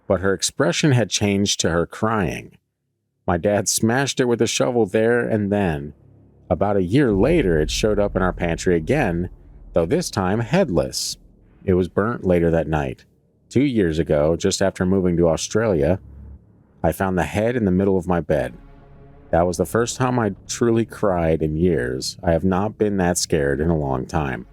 but her expression had changed to her crying. My dad smashed it with a shovel there and then. About a year later, it showed up in our pantry again, though this time headless. It was burnt later that night. 2 years ago, just after moving to Australia, I found the head in the middle of my bed. That was the first time I truly cried in years. I have not been that scared in a long time.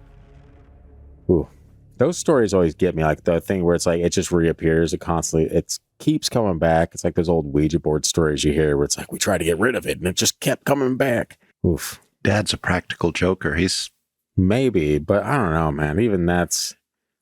Ooh. Those stories always get me, like the thing where it's like it just reappears. It's keeps coming back. It's like those old Ouija board stories you hear where it's like, we tried to get rid of it and it just kept coming back. Oof. Dad's a practical joker. He's maybe, but I don't know, man. Even that's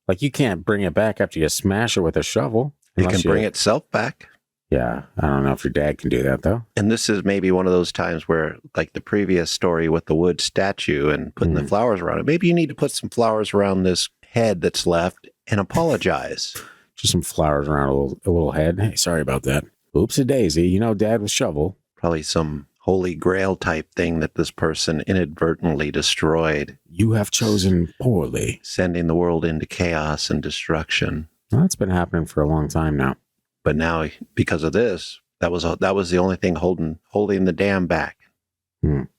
like, you can't bring it back after you smash it with a shovel. It can bring itself back. Yeah. I don't know if your dad can do that, though. And this is maybe one of those times where, like the previous story with the wood statue and putting the flowers around it, maybe you need to put some flowers around this head that's left and apologize. Just some flowers around a little head. Hey, sorry about that. Oops-a-daisy. You know, Dad was shovel. Probably some holy grail type thing that this person inadvertently destroyed. You have chosen poorly. Sending the world into chaos and destruction. Well, that's been happening for a long time now. But now, because of this, that was the only thing holding the dam back.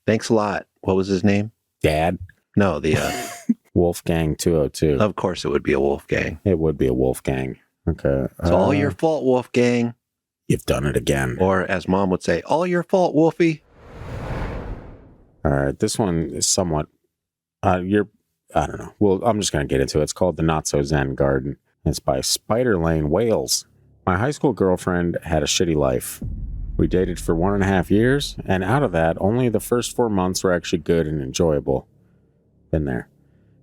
Thanks a lot. What was his name? Dad? No, the Wolfgang 202. Of course, it would be a Wolfgang. It would be a Wolfgang. Okay. It's all your fault, Wolfgang. You've done it again. Or as Mom would say, all your fault, Wolfie. All right. This one is somewhat. I don't know. Well, I'm just going to get into it. It's called the Not So Zen Garden. It's by Spider Lane, Wales. My high school girlfriend had a shitty life. We dated for 1.5 years, and out of that, only the first 4 months were actually good and enjoyable. Been there.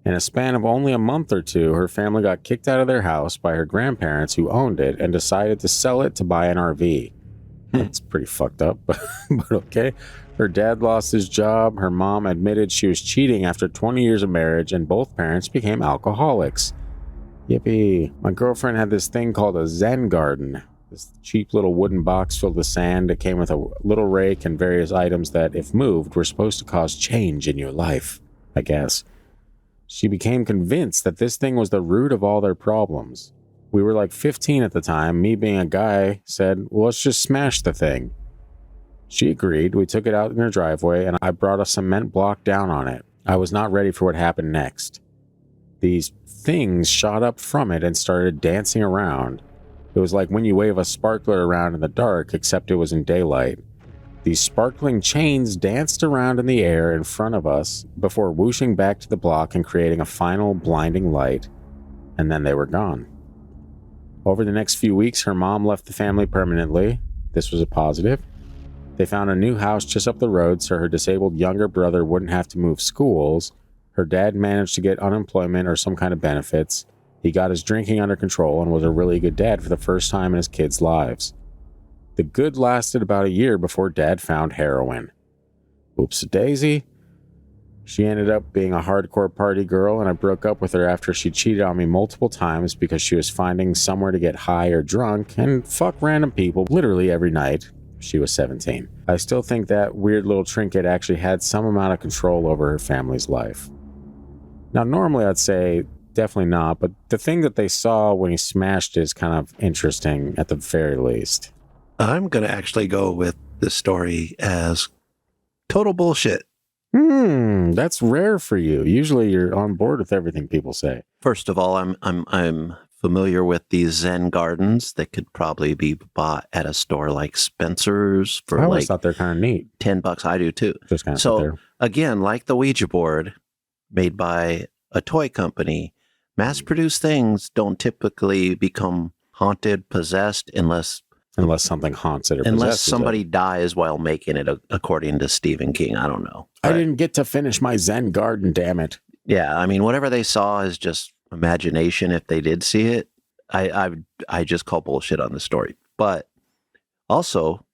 In a span of only a month or two, her family got kicked out of their house by her grandparents who owned it and decided to sell it to buy an RV. That's pretty fucked up, but okay. Her dad lost his job. Her mom admitted she was cheating after 20 years of marriage, and both parents became alcoholics. Yippee. My girlfriend had this thing called a Zen Garden. This cheap little wooden box filled with sand. It came with a little rake and various items that, if moved, were supposed to cause change in your life, I guess. She became convinced that this thing was the root of all their problems. We were like 15 at the time. Me being a guy said, well, let's just smash the thing. She agreed. We took it out in her driveway and I brought a cement block down on it. I was not ready for what happened next. These things shot up from it and started dancing around. It was like when you wave a sparkler around in the dark, except it was in daylight. These sparkling chains danced around in the air in front of us before whooshing back to the block and creating a final blinding light, and then they were gone. Over the next few weeks, her mom left the family permanently. This was a positive. They found a new house just up the road so her disabled younger brother wouldn't have to move schools. Her dad managed to get unemployment or some kind of benefits. He got his drinking under control and was a really good dad for the first time in his kids' lives. The good lasted about a year before Dad found heroin. Oops-a-daisy. She ended up being a hardcore party girl, and I broke up with her after she cheated on me multiple times because she was finding somewhere to get high or drunk and fuck random people literally every night. She was 17. I still think that weird little trinket actually had some amount of control over her family's life. Now, normally I'd say definitely not, but the thing that they saw when he smashed is kind of interesting at the very least. I'm going to actually go with this story as total bullshit. That's rare for you. Usually you're on board with everything people say. First of all, I'm familiar with these Zen gardens that could probably be bought at a store like Spencer's for I always like thought they're kind of neat. $10. I do too. Just kind of So sit there. again, like the Ouija board made by a toy company, mass-produced things don't typically become haunted, possessed unless something haunts it or unless possesses somebody it. dies while making it, according to Stephen King. I don't know. I But, didn't get to finish my Zen garden, damn it. yeah, I mean, whatever they saw is just imagination. If they did see it, I just call bullshit on the story. But also,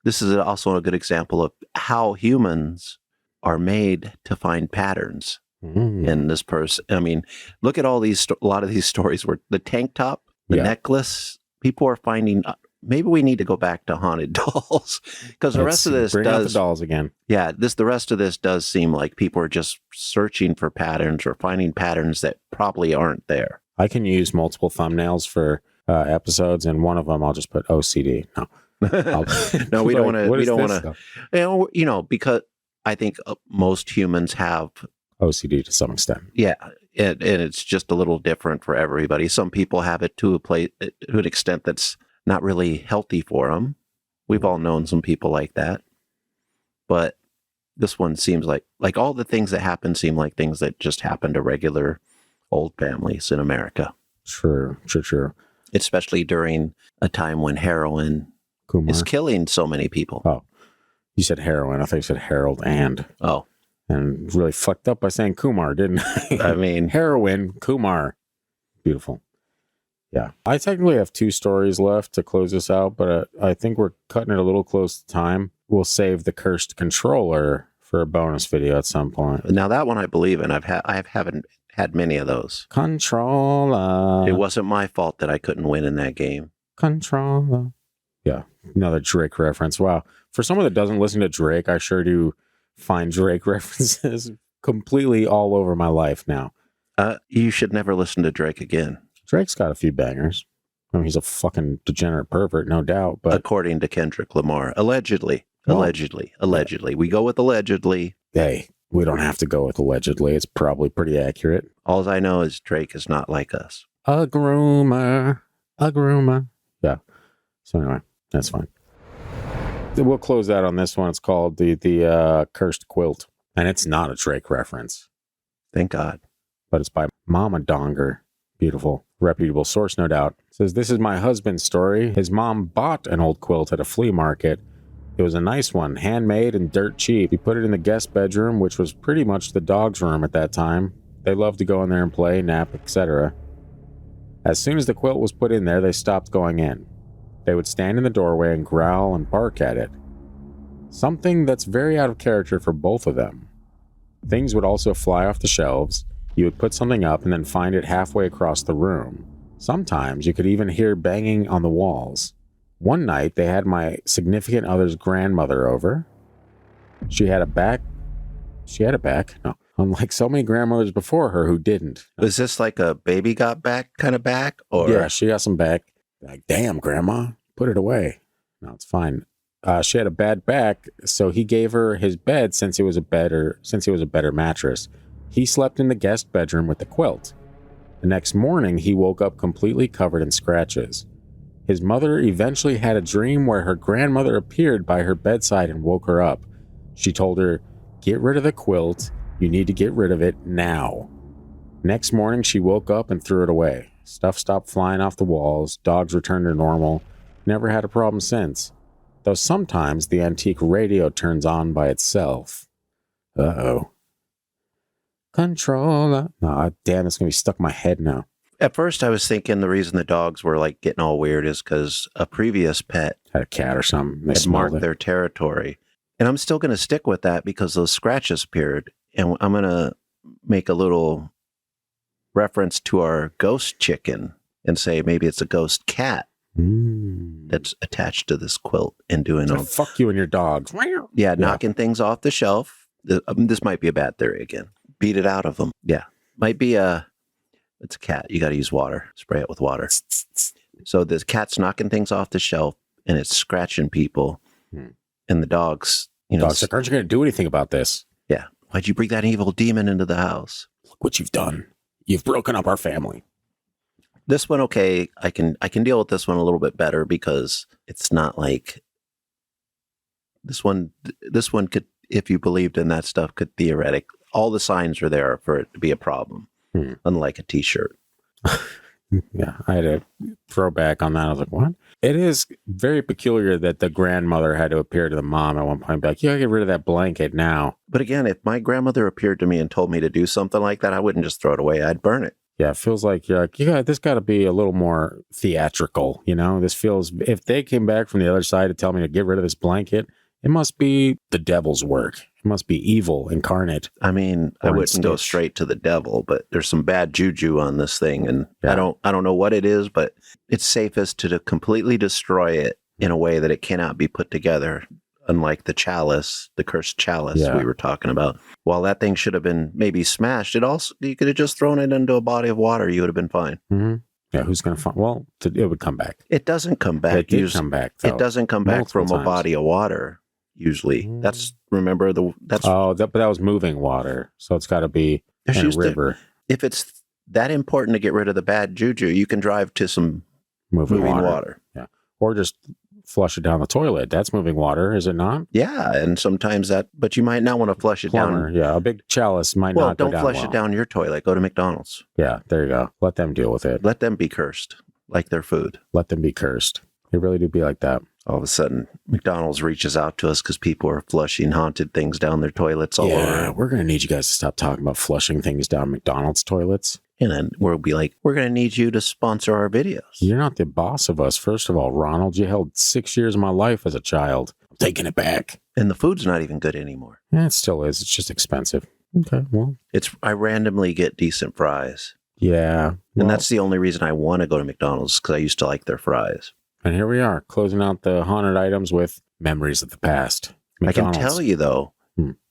this is also a good example of how humans are made to find patterns in this person. I mean, look at all these, a lot of these stories where the tank top, the necklace, people are finding. Maybe we need to go back to haunted dolls because the rest of this bring out the does. dolls again. Yeah, the rest of this does seem like people are just searching for patterns or finding patterns that probably aren't there. I can use multiple thumbnails for episodes, and one of them I'll just put OCD. No, No, we don't want to. What We is don't this want stuff? to. You know, because I think most humans have. OCD to some extent. Yeah, and it's just a little different for everybody. Some people have it to an extent that's not really healthy for them. We've all known some people like that, but this one seems like all the things that happen seem like things that just happen to regular old families in America. True. especially during a time when heroin Kumar. is killing so many people. Oh, you said heroin. I thought you said Harold and really fucked up by saying Kumar, didn't I? I mean, heroin, Kumar. Beautiful. Yeah. I technically have 2 stories left to close this out, but I think we're cutting it a little close to time. We'll save the cursed controller for a bonus video at some point. now that one I believe in. I haven't had many of those. Controller. It wasn't my fault that I couldn't win in that game. Controller. Yeah. Another Drake reference. Wow. For someone that doesn't listen to Drake, I sure do find Drake references completely all over my life now. You should never listen to Drake again. Drake's got a few bangers. I mean, he's a fucking degenerate pervert, no doubt. But according to Kendrick Lamar, allegedly. Well, Allegedly. We go with allegedly. Hey, we don't have to go with allegedly. It's probably pretty accurate. All I know is Drake is not like us. A groomer. Yeah. So anyway, that's fine. We'll close that on this one. It's called the Cursed Quilt. And it's not a Drake reference. Thank God. But it's by Mama Donger. Beautiful. Reputable source, no doubt. It says, this is my husband's story. His mom bought an old quilt at a flea market. It was a nice one, handmade and dirt cheap. He put it in the guest bedroom, which was pretty much the dog's room at that time. They loved to go in there and play, nap, etc. As soon as the quilt was put in there, they stopped going in. They would stand in the doorway and growl and bark at it. Something that's very out of character for both of them. Things would also fly off the shelves. You would put something up and then find it halfway across the room. Sometimes you could even hear banging on the walls. One night, they had my significant other's grandmother over. She had a back. No. Unlike so many grandmothers before her who didn't. Is this like a baby got back kind of back? Or yeah, she got some back. Like, damn, grandma, put it away. No, it's fine. She had a bad back, so he gave her his bed since it was a better mattress. He slept in the guest bedroom with the quilt. The next morning, he woke up completely covered in scratches. His mother eventually had a dream where her grandmother appeared by her bedside and woke her up. She told her, "Get rid of the quilt. You need to get rid of it now." Next morning, she woke up and threw it away. Stuff stopped flying off the walls. Dogs returned to normal. Never had a problem since. Though sometimes the antique radio turns on by itself. Uh-oh. Controller. Nah, damn, it's going to be stuck in my head now. At first, I was thinking the reason the dogs were like getting all weird is because a previous pet had a cat or something. They had marked smelled it. their territory. And I'm still going to stick with that because those scratches appeared. And I'm going to make a little reference to our ghost chicken and say maybe it's a ghost cat that's attached to this quilt and doing all. Fuck you and your dogs. Yeah, knocking things off the shelf. This might be a bad theory again. Beat it out of them. Yeah. Might be it's a cat. You got to use water. Spray it with water. So this cat's knocking things off the shelf and it's scratching people. And the dogs, Dogs like, aren't you going to do anything about this? Yeah. Why'd you bring that evil demon into the house? Look what you've done. You've broken up our family. This one, okay, I can deal with this one a little bit better because it's not like this one could, if you believed in that stuff, could theoretically, all the signs are there for it to be a problem, unlike a t-shirt. Yeah, I had to throw back on that. I was like, what? It is very peculiar that the grandmother had to appear to the mom at one point and be like, you gotta get rid of that blanket now. But again, if my grandmother appeared to me and told me to do something like that, I wouldn't just throw it away. I'd burn it. Yeah, it feels like you're like, yeah, this got to be a little more theatrical. This feels, if they came back from the other side to tell me to get rid of this blanket, it must be the devil's work. It must be evil incarnate. I mean, I wouldn't go straight to the devil, but there's some bad juju on this thing. And I don't know what it is, but it's safest to completely destroy it in a way that it cannot be put together. Unlike the chalice, the cursed chalice we were talking about. While that thing should have been maybe smashed, you could have just thrown it into a body of water. You would have been fine. Mm-hmm. Yeah, who's going to find? Well, it would come back. It doesn't come back. It did come back, though. It doesn't come back from a body of water, usually. But that was moving water. So it's got to be in a river. If it's that important to get rid of the bad juju, you can drive to some moving water. Yeah. Or just flush it down the toilet. That's moving water, is it not? Yeah, and sometimes but you might not want to flush it down. Yeah, a big chalice might not go down. Well, don't flush it down your toilet. Go to McDonald's. Yeah, there you go. Let them deal with it. Let them be cursed. like their food. Let them be cursed. They really do be like that. All of a sudden, McDonald's reaches out to us because people are flushing haunted things down their toilets all over. We're going to need you guys to stop talking about flushing things down McDonald's toilets. And then we'll be like, we're going to need you to sponsor our videos. You're not the boss of us. First of all, Ronald, you held 6 years of my life as a child. I'm taking it back. And the food's not even good anymore. Yeah, it still is. It's just expensive. Okay, well. I randomly get decent fries. Yeah. Well, and that's the only reason I want to go to McDonald's, because I used to like their fries. And here we are, closing out the haunted items with memories of the past. McDonald's. I can tell you, though,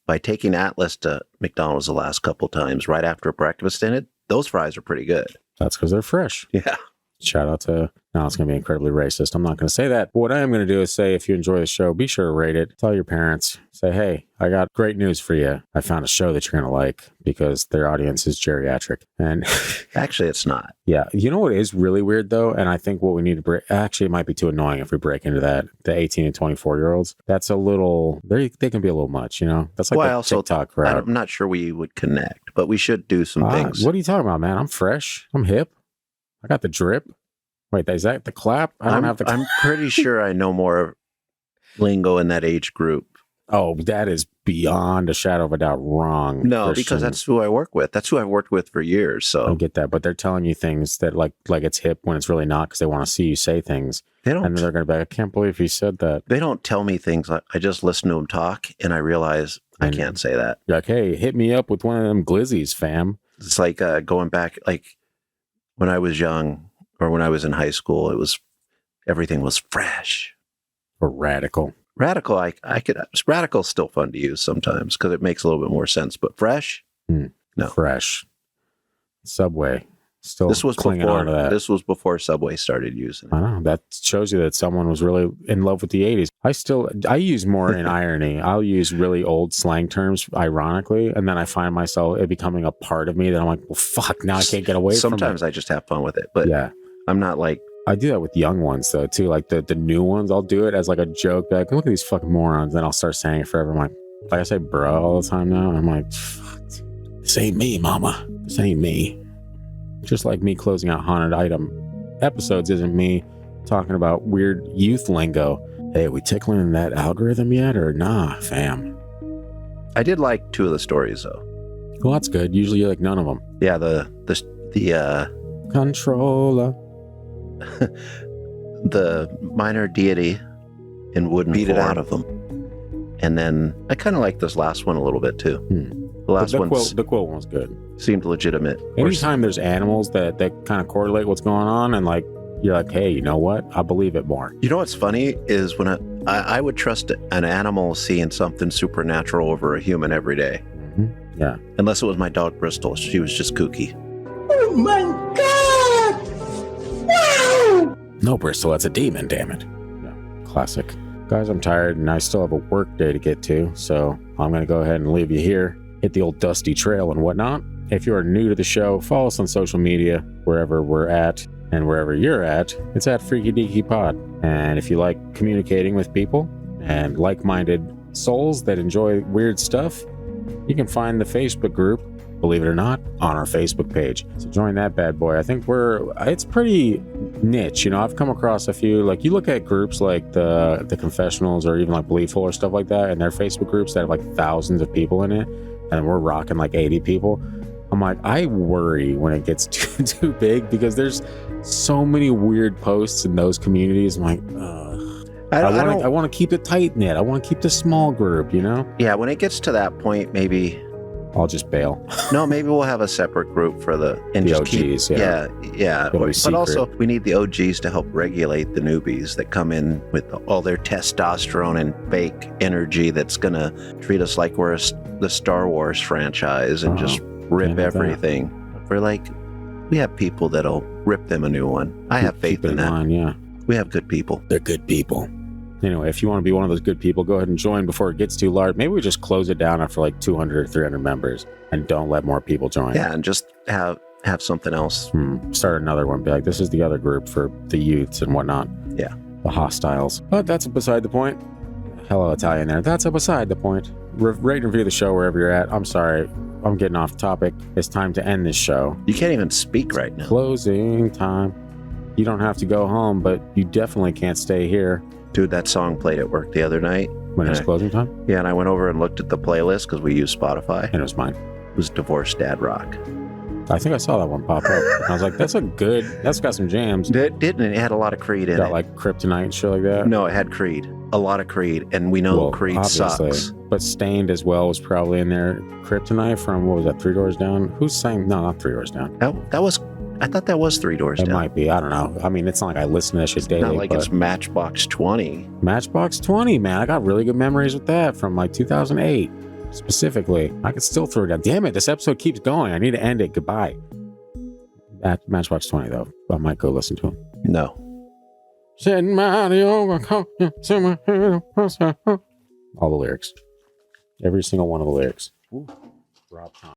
by taking Atlas to McDonald's the last couple times, right after breakfast in it, those fries are pretty good. That's because they're fresh. Yeah. Shout out to, now it's going to be incredibly racist. I'm not going to say that. But what I am going to do is say, if you enjoy the show, be sure to rate it. Tell your parents. Say, hey, I got great news for you. I found a show that you're going to like because their audience is geriatric. And actually, it's not. Yeah. You know what is really weird, though? And I think what we need to break, actually, it might be too annoying if we break into that. The 18 and 24-year-olds. That's a little, they can be a little much, you know? That's like the TikTok crowd. I'm not sure we would connect, but we should do some things. What are you talking about, man? I'm fresh. I'm hip. I got the drip. Wait, is that the clap? I'm pretty sure I know more lingo in that age group. Oh, that is beyond a shadow of a doubt wrong. No, Christian. Because that's who I work with. That's who I've worked with for years. So I get that, but they're telling you things that like it's hip when it's really not, because they want to see you say things. They don't, and then they're going to be like, I can't believe he said that. They don't tell me things. I just listen to them talk, and I realize I can't say that. You're like, hey, hit me up with one of them glizzies, fam. It's like going back, like when I was young. Or when I was in high school, everything was fresh or radical. Radical, radical's still fun to use sometimes because it makes a little bit more sense. But fresh, no. Fresh. Subway, still this was clinging before, on to that. This was before Subway started using it. I know, that shows you that someone was really in love with the 80s. I use more in irony. I'll use really old slang terms, ironically, and then I find myself it becoming a part of me that I'm like, well, fuck, now I can't get away from it. Sometimes I just have fun with it, but yeah, I'm not like... I do that with young ones, though, too. Like the new ones, I'll do it as like a joke. Like, look at these fucking morons. Then I'll start saying it forever. I'm like I say bro all the time now. I'm like, fuck, this ain't me, mama. This ain't me. Just like me closing out haunted item episodes isn't me talking about weird youth lingo. Hey, are we tickling that algorithm yet or nah, fam? I did like 2 of the stories, though. Well, that's good. Usually you like none of them. Yeah, the controller. The minor deity in wooden beat it out of them. And then I kind of like this last one a little bit, too. The last one. The quote one was good. Seemed legitimate. Anytime there's animals that kind of correlate what's going on and like, you're like, hey, you know what? I believe it more. You know what's funny is when I would trust an animal seeing something supernatural over a human every day. Mm-hmm. Yeah. Unless it was my dog, Bristol. She was just kooky. Oh my God! Wow! No, Bristol, that's a demon, damn it. Yeah. Classic. Guys, I'm tired and I still have a work day to get to, so I'm going to go ahead and leave you here. Hit the old dusty trail and whatnot. If you are new to the show, follow us on social media, wherever we're at. And wherever you're at, it's at Freaky Deaky Pod. And if you like communicating with people and like-minded souls that enjoy weird stuff, you can find the Facebook group, believe it or not, on our Facebook page. So join that bad boy. I think it's pretty niche. You know, I've come across a few, like you look at groups like the Confessionals or even like Beliefful or stuff like that, and their Facebook groups that have like thousands of people in it, and we're rocking like 80 people. I'm like, I worry when it gets too big because there's so many weird posts in those communities. I'm like, I want to keep it tight knit. I want to keep the small group, you know? Yeah, when it gets to that point, maybe I'll just bail. No, maybe we'll have a separate group for the OGs. Yeah. But also, we need the OGs to help regulate the newbies that come in with all their testosterone and fake energy that's gonna treat us like we're the Star Wars franchise and just rip everything. We're like, we have people that'll rip them a new one. I have faith in that. Mind, yeah. We have good people. They're good people. Anyway, if you want to be one of those good people, go ahead and join before it gets too large. Maybe we just close it down after like 200 or 300 members and don't let more people join. Yeah, and just have something else. Start another one. Be like, this is the other group for the youths and whatnot. Yeah. The hostiles. But that's beside the point. Hello, Italian there. That's beside the point. Rate and review the show wherever you're at. I'm sorry. I'm getting off topic. It's time to end this show. You can't even speak right now. Closing time. You don't have to go home, but you definitely can't stay here. Dude, that song played at work the other night. When it's And closing time? Yeah, and I went over and looked at the playlist because we use Spotify. And it was mine. It was Divorced Dad Rock. I think I saw that one pop up. I was like, that's got some jams. It didn't. It had a lot of Creed in Got it. like Kryptonite and shit like that. No, it had Creed. A lot of Creed. And we know Creed obviously. sucks. But Stained as well was probably in there. Kryptonite from, what was that, 3 Doors Down? Who sang? No, not 3 Doors Down. That was, I thought that was 3 Doors It Down. might be. I don't know. I mean, it's not like I listen to that shit daily. Not like but it's Matchbox 20. Matchbox 20, man. I got really good memories with that from like 2008 specifically. I could still throw it down. Damn it, this episode keeps going. I need to end it. Goodbye. Matchbox 20, though. I might go listen to him. No. All the lyrics. Every single one of the lyrics. Ooh. Rob Thomas.